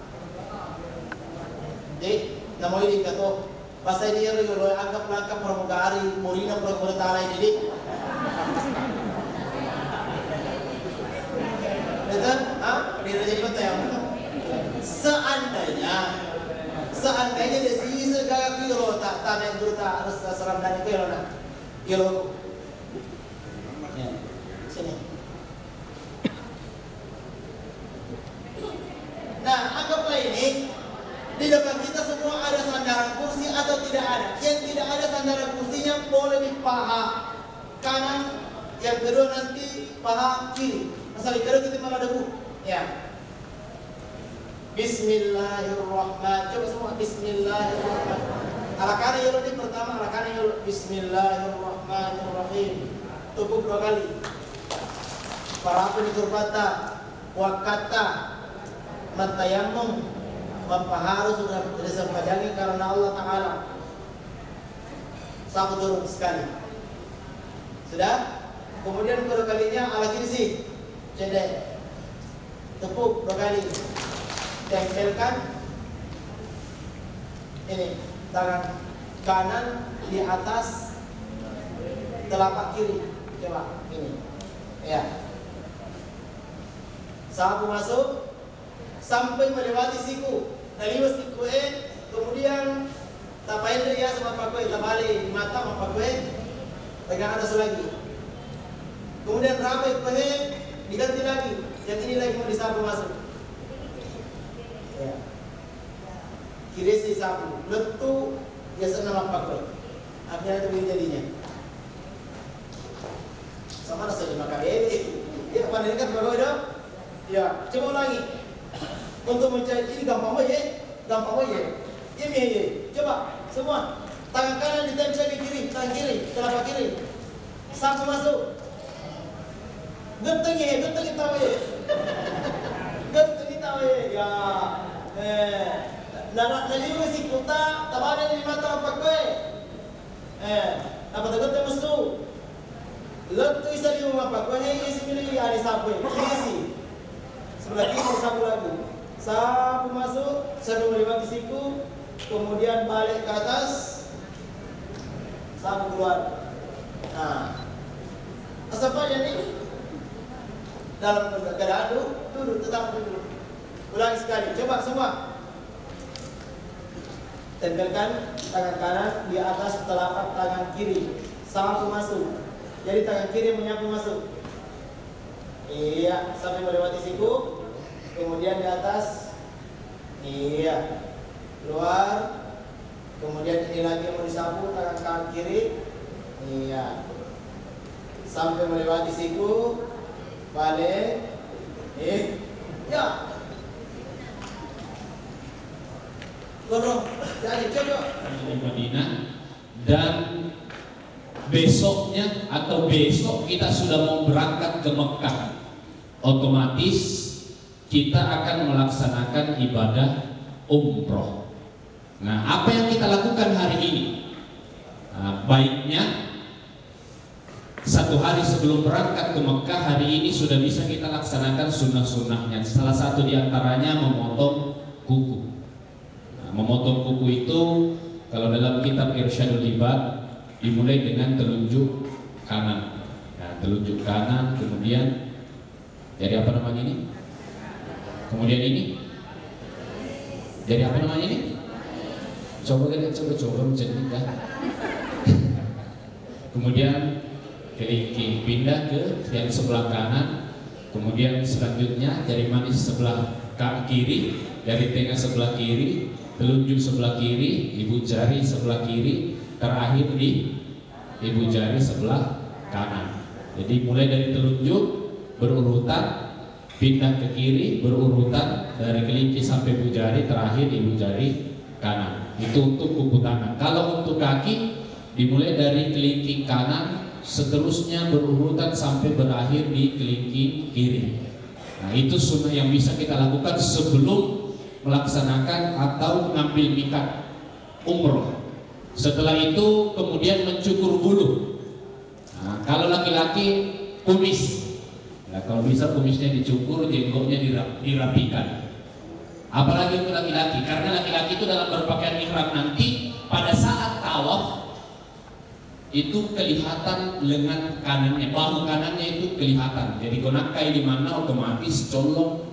Jadi, nama ini kata pasal dia lo anggaplah ke pramugari, Morina pramugari jadi. Betul? Dia jadi betul yang seandainya dia sisa gaya Toyota, tanah Toyota harus seram dan itu ya nak. Yo. Ya. Sini. Nah, anggaplah ini di depan kita semua ada sandaran kursi atau tidak ada. Yang tidak ada sandaran kursinya boleh di paha kanan, yang kedua nanti paha kiri. Asal itu kita malah debu. Ya. Bismillahirrahmanirrahim. Coba semua Bismillahirrahmanirrahim. Arah kanan yang lebih pertama, arah kanan yang Bismillahirrahmanirrahim. Tepuk 2 kali. Para penutur kata, wakata matayamum harus sudah disempadangi karena Allah Ta'ala. Satu turun sekali. Sudah? Kemudian kedua kalinya ala kiri cedek. Tepuk 2 kali. Tempelkan ini tangan kanan di atas telapak kiri. Coba ini. Ya. Sapu masuk sampai melewati siku. Naliwas siku kemudian tapain dia sama pakoi tabali mata sama pakoi pegang atas lagi. Kemudian rapat pakoi diganti lagi. Yang ini lagi mau disapu masuk. Ya. Kiri si sapu, letu biasa nama pakoi. Akhirnya itu jadinya. Sama rasa di makan ya pandai kan pakoi dong. Ya, coba ulangi. Untuk mencari ini gampang aja, Ini coba semua tangan kanan ditempel di kiri, tangan kiri, telapak kiri, sapu masuk. Genteng tahu ya. Nadi si kuta, tabanan di mata apa kue? Apa genteng masuk? Letu isa di rumah apa kue? Ini semili ada sapu, ini sebelah kiri sapu lagi. Sapu masuk, sapu melewati siku, kemudian balik ke atas, sapu keluar. Nah, asap aja nih. Dalam keadaan duduk, tetap duduk. Ulangi sekali, coba semua. Tempelkan tangan kanan di atas telapak tangan kiri, sapu masuk. Jadi tangan kiri menyapu masuk. Iya, sampai melewati siku. Kemudian di atas, iya, keluar. Kemudian ini lagi mau disapu tangan kanan kiri, iya, sampai melewati siku, balik, ya. Jadi coba di Madinah, dan besoknya atau besok kita sudah mau berangkat ke Mekah. Otomatis kita akan melaksanakan ibadah umroh. Nah, apa yang kita lakukan hari ini? Nah, baiknya satu hari sebelum berangkat ke Mekah, hari ini sudah bisa kita laksanakan sunnah-sunnahnya. Salah satu diantaranya memotong kuku. Nah, memotong kuku itu kalau dalam kitab Irsyadul Ibad dimulai dengan telunjuk kanan. Nah, telunjuk kanan, kemudian jadi apa namanya ini? Kemudian ini jadi apa namanya ini? Coba menceritakan dah. Kemudian kelingking pindah ke yang sebelah kanan, kemudian selanjutnya jari manis sebelah kiri, jari tengah sebelah kiri, telunjuk sebelah kiri, ibu jari sebelah kiri, terakhir di ibu jari sebelah kanan. Jadi mulai dari telunjuk berurutan, pindah ke kiri berurutan, dari kelingking sampai ibu jari, terakhir ibu jari kanan. Itu untuk kuku tangan. Kalau untuk kaki dimulai dari kelingking kanan, seterusnya berurutan sampai berakhir di kelingking kiri. Nah, itu sunnah yang bisa kita lakukan sebelum melaksanakan atau mengambil mikat umroh. Setelah itu kemudian mencukur bulu. Nah, kalau laki-laki kumis, nah, kalau bisa kumisnya dicukur, jenggotnya dirapikan. Apalagi untuk laki-laki, karena laki-laki itu dalam berpakaian ihram nanti pada saat tawaf itu kelihatan lengan kanannya, bahu kanannya itu kelihatan. Jadi konakai di mana otomatis colong.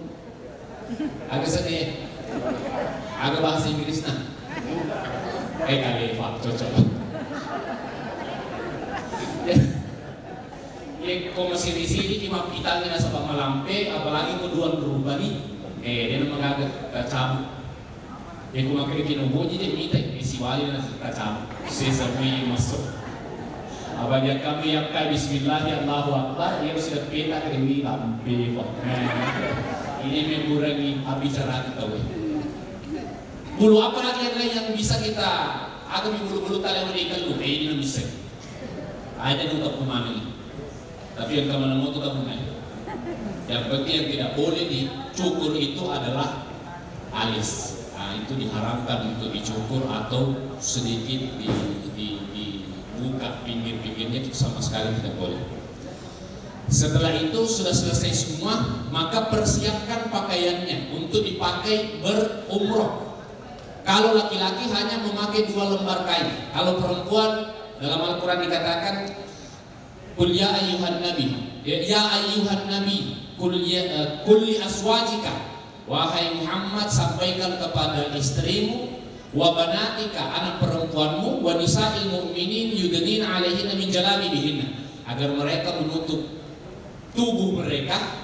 Agak sedih, agak bahasa Inggris nah. Kali Pak cocok. Ya, kau masih di sini cuma pitanya sama malampe, apalagi keduaan berubah nih. Dia mengagak cabut. Ya, kau makan kinubo jadi minta isi wali na cabut. Sesami masuk. Abang kami yang kai Bismillah ya Allahu Akbar, dia sudah peta kami lampe Pak. Ini mengurangi bicara kita. Bulu apa lagi yang lain yang bisa kita? Aku bulu-bulu tali berikan lu, ini bisa. Ada untuk pemahami. Tapi yang kamu mau itu kamu naik. Yang penting yang tidak boleh dicukur itu adalah alis. Nah, itu diharamkan untuk dicukur atau sedikit dibuka pinggir-pinggirnya, itu sama sekali tidak boleh. Setelah itu sudah selesai semua, maka persiapkan pakaiannya untuk dipakai berumroh. Kalau laki-laki hanya memakai 2 lembar kain. Kalau perempuan dalam Al-Quran dikatakan Qul ya ayyuhan nabi, ya ayyuhan nabi, qul li aswajika, wahai Muhammad sampaikan kepada istrimu, wa banatika, anak perempuanmu, wa nisa'il mu'minin yudnina 'alaihinna min jalabibihinna, agar mereka menutup tubuh mereka,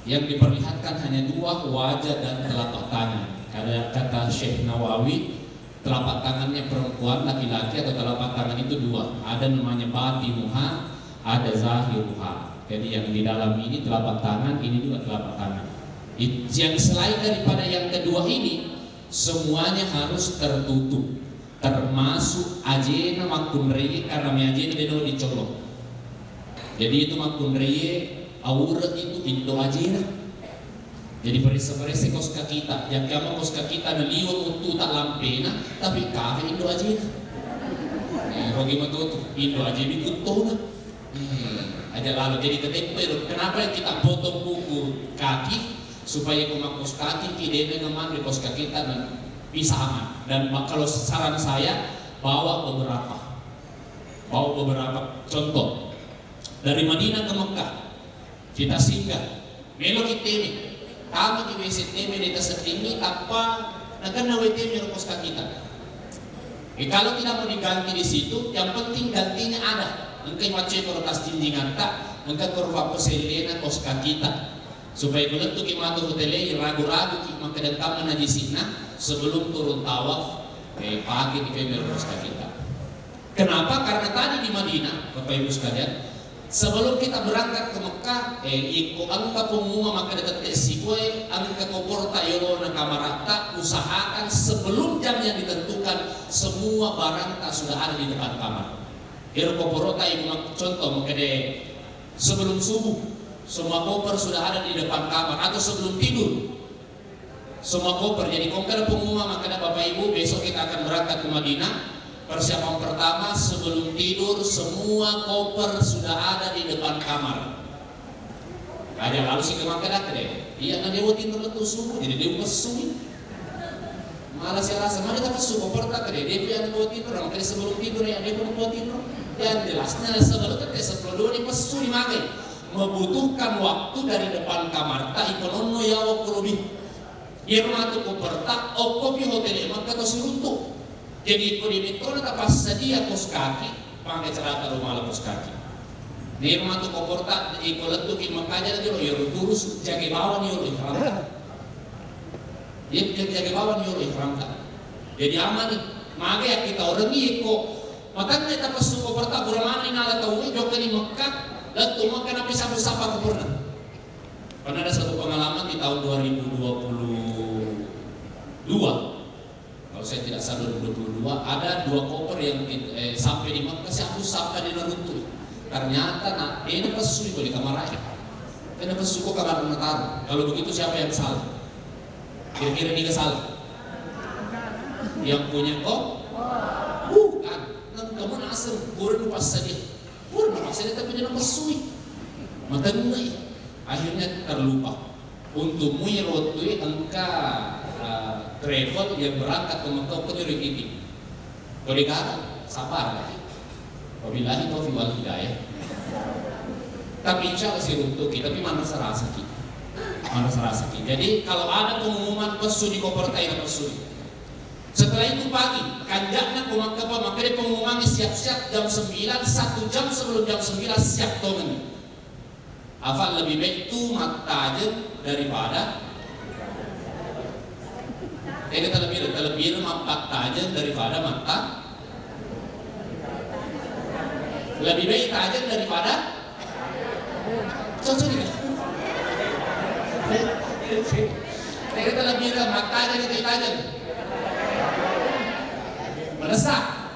yang diperlihatkan hanya 2, wajah dan telapak tangan. Karena kata Syekh Nawawi, telapak tangannya perempuan, laki-laki atau telapak tangan itu 2. Ada namanya batinuha, ada zahiruha. Jadi yang di dalam ini telapak tangan, ini juga telapak tangan. Yang selain daripada yang kedua ini, semuanya harus tertutup, termasuk ajena makun reye, karena ajena dia dicolok. Jadi itu makun reye, aurat itu indo ajena. Jadi perisa-perisa koska kita, yang kamu koska kita na liwat untuk tak lampena, tapi kafe indo ajena. Rogi matutu indo ajena kutona. Aja lalu jadi ketemper. Kenapa kita potong kuku kaki supaya kumakos kaki tidak dengan kos kaki kita dan bisa aman. Dan kalau saran saya bawa beberapa contoh dari Madinah ke Mekah. Kita singgah melo kita kami di WCTM di atas tinggi apa nakan WTM kos kaki kita. Kalau tidak mau diganti di situ, yang penting gantinya ada. Engkau macam kertas tinjingan tak, engkau kurva peselena kos kaki kita. Supaya kalau tu kita tu hotelnya ragu-ragu kita mengkedengkan najisina sebelum turun tawaf, pagi di kamera kos kaki kita. Kenapa? Karena tadi di Madinah, Bapak Ibu sekalian, Sebelum kita berangkat ke Mekah, iko angka pengumuman maka dekat sikwe, angka kopor tak yolo na kamarata, usahakan sebelum jam yang ditentukan semua barang tak sudah ada di depan kamar. Iro kopor tak iko contoh maka sebelum subuh semua koper sudah ada di depan kamar atau sebelum tidur semua koper. Jadi kalau ada pengumuman maka Bapak Ibu besok kita akan berangkat ke Madinah. Persiapan pertama sebelum tidur semua koper sudah ada di depan kamar. Ada lalu sih kemakan deh. Iya nanti wotin terletus subuh jadi dia pesuh. Malah saya rasa mana dapat subuh koper tak deh. Dia punya wotin tidur. Makanya sebelum tidur ya dia pun wotin tidur. Yang jelasnya sebelum kita sebelum ini pesuh dimakai. Membutuhkan waktu dari depan kamar. Tak ikonono ya waktu lebih. Ia rumah tu koper tak. Kopi hotel maka tu seruntuk. Jadi kodimitro na pas sadia kos kaki, pakai celana rumah kos kaki. Di rumah tu kopor tak, ikolat tu kin makanya dia lo turus jaga bawah ni lo ihram. Dia jaga bawah ni lo ihram. Jadi aman nih. Maka kita orang ni ko, makanya kita pas kopor tak buramana ni nala tahu jauh dari Mekah, lalu makan apa sabu sapa kopor na. Pernah ada satu pengalaman di tahun 2022. Kalau saya tidak salah 2022 ada 2 koper yang sampai di Mekah aku sampai di Naruto. Ternyata ini pesu itu di kamar aja. Ini pesu kok kamar menaruh. Kalau begitu siapa yang salah? Kira-kira dia salah. Yang punya kok? Bukan. Kamu nasem kurang pas saja. Kurang pas saja tapi jangan pesu. Makanya akhirnya terlupa. Untuk muirotui angka travel yang berangkat ke Mekah ke Turki ini. Kalau dikata sabar lagi. Wabillahi taufiq wal hidayah. Tapi insya Allah sih untuk kita, tapi mana serasa kita. Mana serasa kita. Jadi kalau ada pengumuman pesu di koper tai pesu. Setelah itu pagi, kanjaknya ke Mekah, maka dia pengumumannya siap-siap jam 9, 1 jam sebelum jam 9 siap tongan. Afal lebih baik itu mata aja daripada kita lebih mata aja daripada mata. Lebih baik aja daripada cocok tidak? Kita lebih mata aja kita aja. Meresap.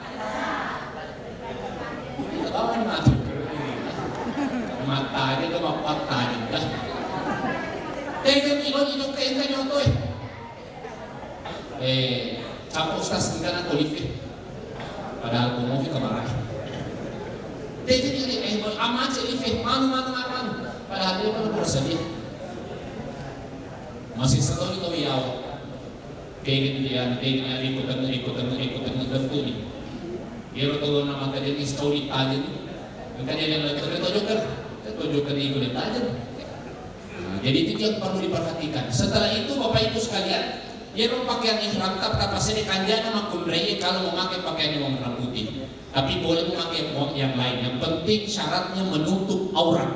Lawan mati. Mata aja itu mata aja dah. Tengok itu kayak tuh. Campur ustaz dengan kolifin. Padahal mau fi kamar. Jadi amat kolifin mana. Padahal dia pun bersedia. Masih satu itu ya. Kayak dia ikutan tentu ni. Dia tahu nama tadi ni story aja. Makanya dia tunjukkan ikut aja. Jadi itu yang perlu diperhatikan. Setelah itu Bapak Ibu sekalian, dia pakaian ihram tak pasti kanjana makumrei kalau memakai pakaian yang warna putih. Tapi boleh memakai yang lain. Yang penting syaratnya menutup aurat.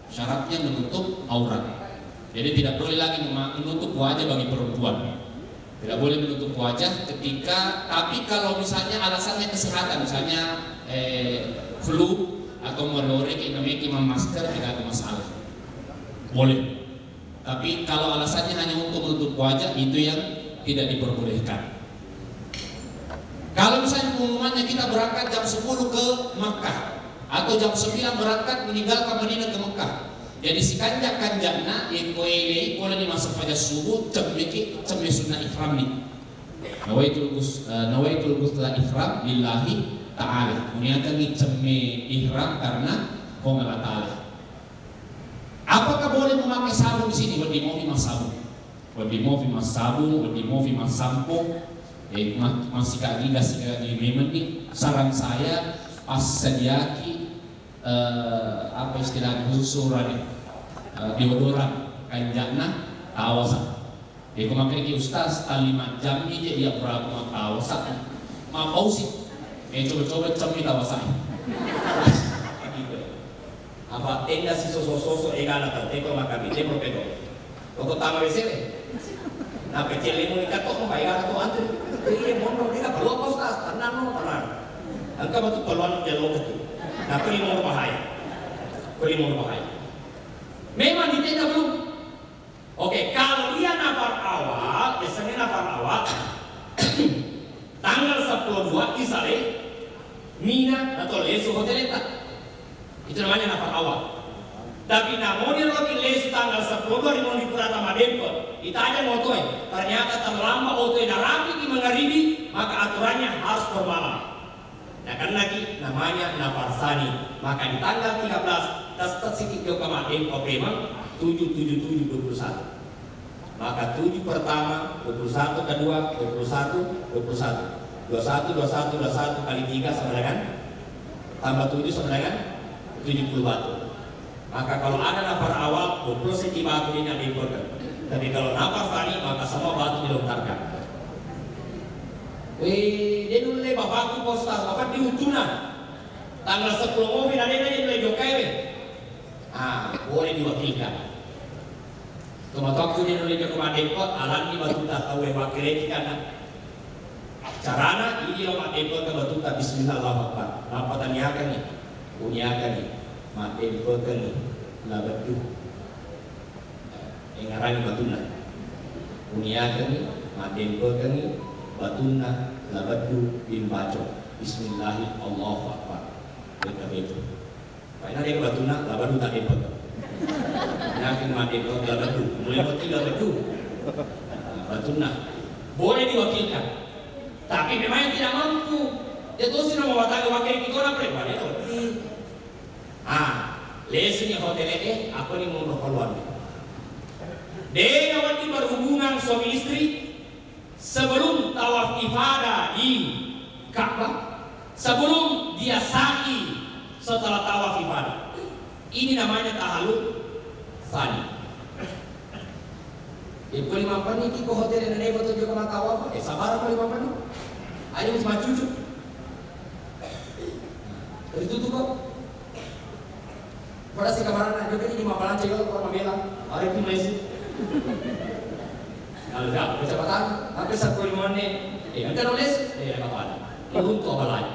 Syaratnya menutup aurat. Jadi tidak boleh lagi menutup wajah bagi perempuan. Tidak boleh menutup wajah ketika, tapi kalau misalnya alasannya kesehatan, misalnya flu atau merorek yang namanya masker, tidak ada masalah. Boleh. Tapi kalau alasannya hanya untuk menutup wajah, itu yang tidak diperbolehkan. Kalau misalnya pengumumannya kita berangkat jam 10 ke Mekah atau jam 9 berangkat meninggalkan Madinah ke Mekah. Jadi si kanjakna yang koelei boleh dimasuk pada subuh cemeki sunnah ihram ni. Nawaitul ghusla ihram lillahi ta'ala. Niatan ni cemme ihram karena Allah Ta'ala. Apakah boleh memakai sabun di sini? Wadi mau mas sabun. Wadi mau mas sampo. Masih kaki memang ni saran saya pas sediaki apa istilahnya khusus deodoran kanjakna tawasan. Dia memakai di ustaz 5 jam ni dia berapa tawasan. Mau sih. Coba cemmi tawasan. Apa tenda si soso egala ka teko makabi teko pego. Koko tama besere. Na kecil ini ikato mo kaya ka to antu. Iya mono dia perlu apa ustaz? Tenang no tenang. Angka batu peluang dialog itu. Na peri mo bahaya. Kulimun bahaya. Memang di tenda belum. Oke, kalau dia nafar awal, biasanya nafar awal tanggal 10 isale mina atau lesu hotel itu namanya nafar awal. Tapi namun dia roti lesu tanggal 10 mau dikurata madempo, kita aja motoy. Ternyata terlambat otoy narapi di mengharibi, maka aturannya harus bermalam. Nah kan lagi namanya nafar sani, maka di tanggal 13 tas sikit ke madempo memang 7/7/7/21. Maka 7 pertama, 21 kedua, 21, 21. 21 kali 3 sama dengan tambah 7 sama dengan 70 batu. Maka kalau ada nafar awal 20 cm batu ini yang diimporkan. Tapi kalau nafar tani maka semua batu dilontarkan. Dia dulu le bapakku postas, bapak di Utuna. Tanggal 10 mobil ada yang boleh jokai. Boleh diwakilkan. Tomatok dia nulis ke madepot, alam di batu tak tahu wakil kan. Carana ini lo madepot ke batu tak Bismillah Allahu Akbar. Napa taniakan nih? Uniakan nih. Madepot nih. Labadu. Engarani batuna. Uniakan nih. Madepot nih. Batuna labadu bin baco. Bismillah Allahu Akbar. Begitu. Karena dia ke batuna labadu tak depot. Yakin mati kalau labadu, mulai mati labadu, batuna boleh diwakilkan, tapi memang tidak mampu. Dia tuh sih mau wakil kita orang preman itu. Lesunya hotel aku nih mau berkeluar. Dia waktu berhubungan suami istri sebelum tawaf ifadah di Ka'bah, sebelum dia sa'i setelah tawaf ifadah. Ini namanya tahalul sani. Ibu 5 menit di hotel yang ada foto juga mata awal. Sabar apa 5 menit? Ayo cuma cucu. Itu tuh kok. Pada si kamaran juga ini 5 bulan cewek kalau membela. Hari itu Malaysia. Kalau dah kecepatan, hampir 10 menit. Kan nulis, apa-apa. Untuk apa lain?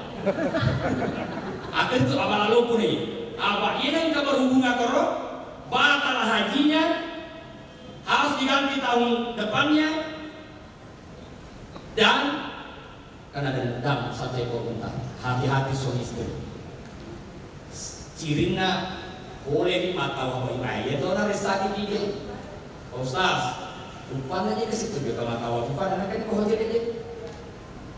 Akhir itu apa lalu pun ini. Apa ini yang berhubungan karo batal hajinya harus diganti tahun depannya dan karena dendam satu ekor unta. Hati-hati suami istri. Cirina boleh di mata wahai bayi itu orang resaki dia. Ustaz, rupanya dia kasih tunjuk ke mata wahai pada anak ini kau jadi dia.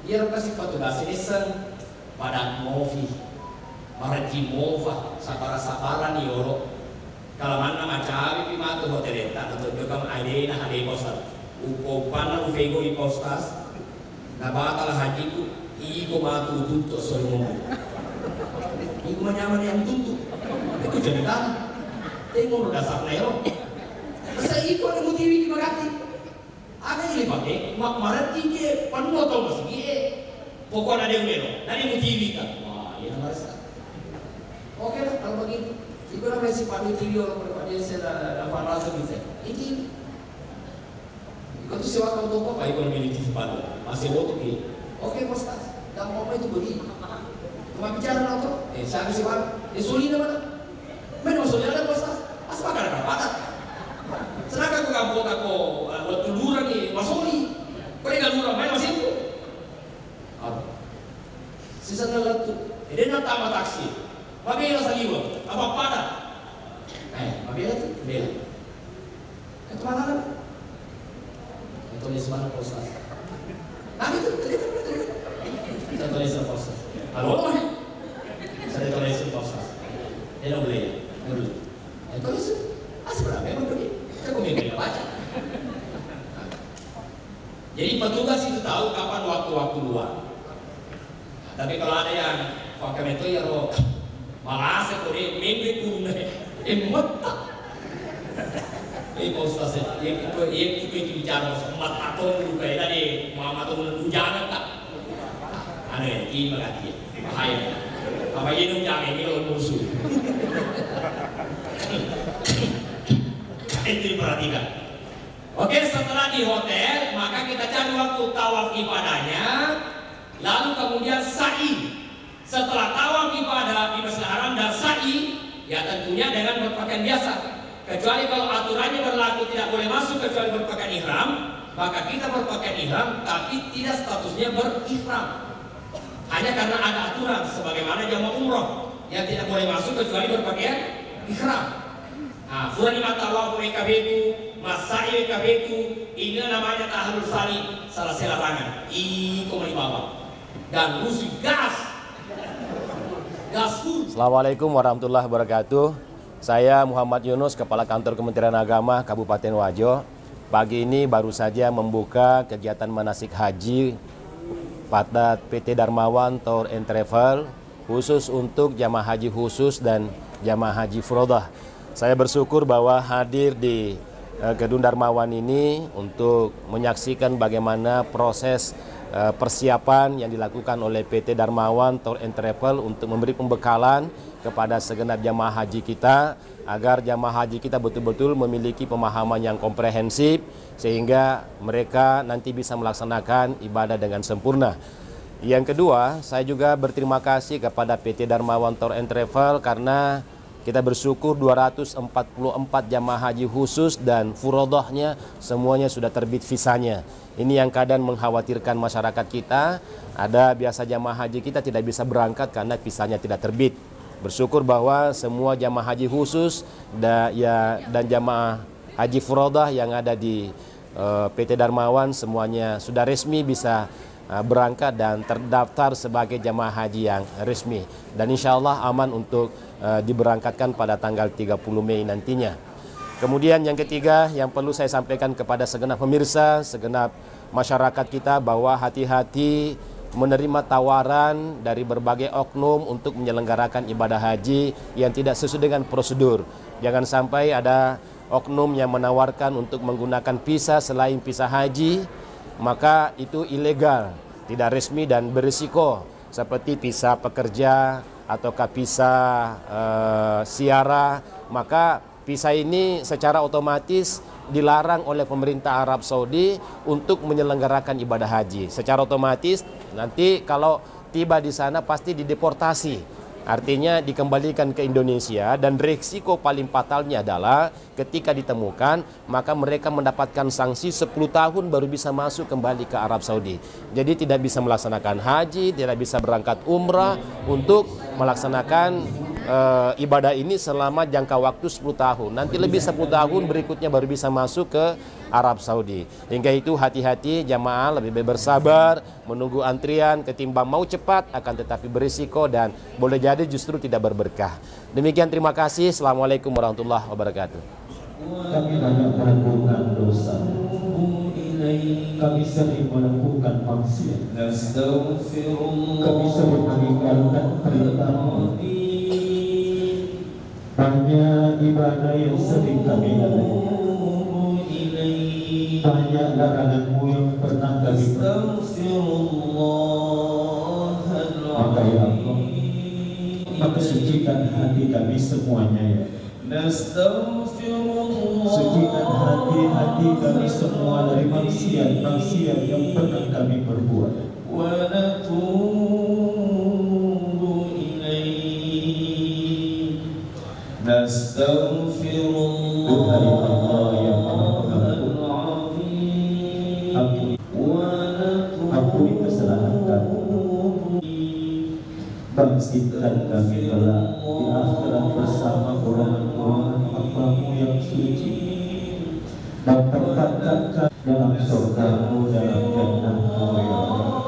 Dia kasih petugas ini sen pada mofi. Marji mova sabar-sabaran yoro. Kalau mana macam itu matu hotel eta atau juga ada nah ada postas. Ukopan ufego i postas. Na batal haji ku iko matu tutup soalnya. Iko menyaman yang tutup. Itu jadi tanah. Tengok dasar nero. Masa iko ada motivi di magati. Ada yang dipakai. Marji dia penuh atau masih dia. Pokoknya ada yang mero. Nadi motivi kan. Wah, ini harus. Oke lah kalau begitu. Itu namanya si Pak TV orang berpada saya dapat rasa bisa. Ini. Itu sewa kau toko apa ikon miliki sepatu. Masih waktu ini. Oke Ustaz. Dan mau itu beli. Cuma bicara auto. Saya si Pak. Solina mana? Mana solina ada Ustaz? As makan apa? Senang aku kampung aku waktu lurah ni masoli. Kau ni lurah main masih itu. Sisa nalatu. Dia nak tambah taksi. Mabela sa liwa, apa pada? Mabela tu, bela. Itu mana kan? Itu tulis mana postas? Itu terlihat. Saya tulis postas. Halo mana? Saya tulis postas. Dia boleh, dulu. Tulis. Asal berapa memang pergi? Saya komik baca. Jadi petugas itu tahu kapan waktu-waktu luar. Tapi kalau ada yang pakai metode ya roh. Malah sekali minggu pun mata. Postas itu bicara mata atau juga tadi mama tuh hujan tak. Aneh ini berarti bahaya. Apa ini hujan ini kalau musuh. Itu diperhatikan. Oke, setelah di hotel maka kita cari waktu tawaf ibadahnya, lalu kemudian sa'i. Setelah tawaf ibadah di Masjidil Haram dan sa'i, ya tentunya dengan berpakaian biasa. Kecuali kalau aturannya berlaku tidak boleh masuk kecuali berpakaian ihram, maka kita berpakaian ihram tapi tidak statusnya berihram. Hanya karena ada aturan sebagaimana jamaah umroh yang tidak boleh masuk kecuali berpakaian ihram. Nah, furani matawa PKB itu, masai PKB itu, ini namanya tahlul sani, salah larangan. Iko di bawah dan musuh gas full. Assalamualaikum warahmatullahi wabarakatuh. Saya Muhammad Yunus, Kepala Kantor Kementerian Agama Kabupaten Wajo. Pagi ini baru saja membuka kegiatan manasik haji pada PT Darmawan Tour and Travel khusus untuk jamaah haji khusus dan jamaah haji furodah. Saya bersyukur bahwa hadir di Gedung Darmawan ini untuk menyaksikan bagaimana proses persiapan yang dilakukan oleh PT Darmawan Tour and Travel untuk memberi pembekalan kepada segenap jamaah haji kita agar jamaah haji kita betul-betul memiliki pemahaman yang komprehensif sehingga mereka nanti bisa melaksanakan ibadah dengan sempurna. Yang kedua, saya juga berterima kasih kepada PT Darmawan Tour and Travel karena kita bersyukur 244 jamaah haji khusus dan furodahnya semuanya sudah terbit visanya. Ini yang kadang mengkhawatirkan masyarakat kita. Ada biasa jamaah haji kita tidak bisa berangkat karena visanya tidak terbit. Bersyukur bahwa semua jamaah haji khusus dan jamaah haji furodah yang ada di PT Darmawan semuanya sudah resmi bisa berangkat dan terdaftar sebagai jamaah haji yang resmi. Dan insya Allah aman untuk diberangkatkan pada tanggal 30 Mei nantinya. Kemudian yang ketiga yang perlu saya sampaikan kepada segenap pemirsa, segenap masyarakat kita bahwa hati-hati menerima tawaran dari berbagai oknum untuk menyelenggarakan ibadah haji yang tidak sesuai dengan prosedur. Jangan sampai ada oknum yang menawarkan untuk menggunakan visa selain visa haji, maka itu ilegal, tidak resmi dan berisiko seperti visa pekerja ataukah visa siara. Maka visa ini secara otomatis dilarang oleh pemerintah Arab Saudi untuk menyelenggarakan ibadah haji. Secara otomatis nanti kalau tiba di sana pasti dideportasi. Artinya dikembalikan ke Indonesia dan risiko paling fatalnya adalah ketika ditemukan maka mereka mendapatkan sanksi 10 tahun baru bisa masuk kembali ke Arab Saudi. Jadi tidak bisa melaksanakan haji, tidak bisa berangkat umrah untuk melaksanakan ibadah ini selama jangka waktu 10 tahun. Nanti lebih 10 tahun berikutnya baru bisa masuk ke Arab Saudi. Hingga itu hati-hati jamaah, lebih bersabar menunggu antrian ketimbang mau cepat akan tetapi berisiko dan boleh jadi justru tidak berberkah. Demikian, terima kasih. Assalamualaikum warahmatullahi wabarakatuh. Kami banyak melakukan dosa, kami sering melakukan maksiat, kami sering meninggalkan perintah-Mu. Banyak ibadah yang sering kami lalaikan, banyak larangan-Mu yang pernah kami maka ya Allah, maka sucikan hati kami semuanya ya. Sucikan hati-hati kami semua dari maksiat-maksiat yang pernah kami perbuat. Duhai Allah yang Maha Pengampun, ampuni kesalahan kami, bangkitkan kami kelak di akhirat bersama golongan-golongan hamba-Mu yang suci, dan tempatkan kami dalam surga-Mu, dalam jannah-Mu ya Allah.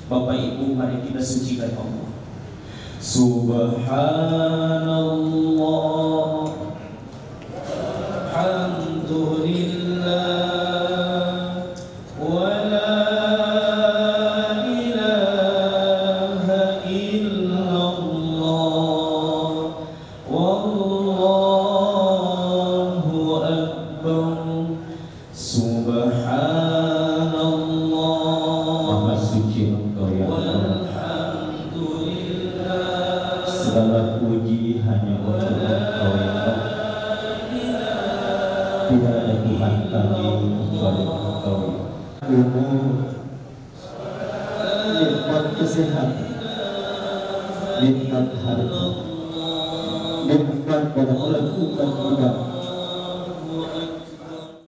Bapak Ibu, mari kita sucikan Allah. Subhanallah, alhamdulillah, wa la ilaha illallah, wallahu akbar. Subhanallah, Maha suci Engkau ya Allah. Segala puji hanya untuk Engkau ya Allah. kami kembali mengetahui umur, nikmat kesehatan, nikmat harta, nikmat dalam melakukan ibadah,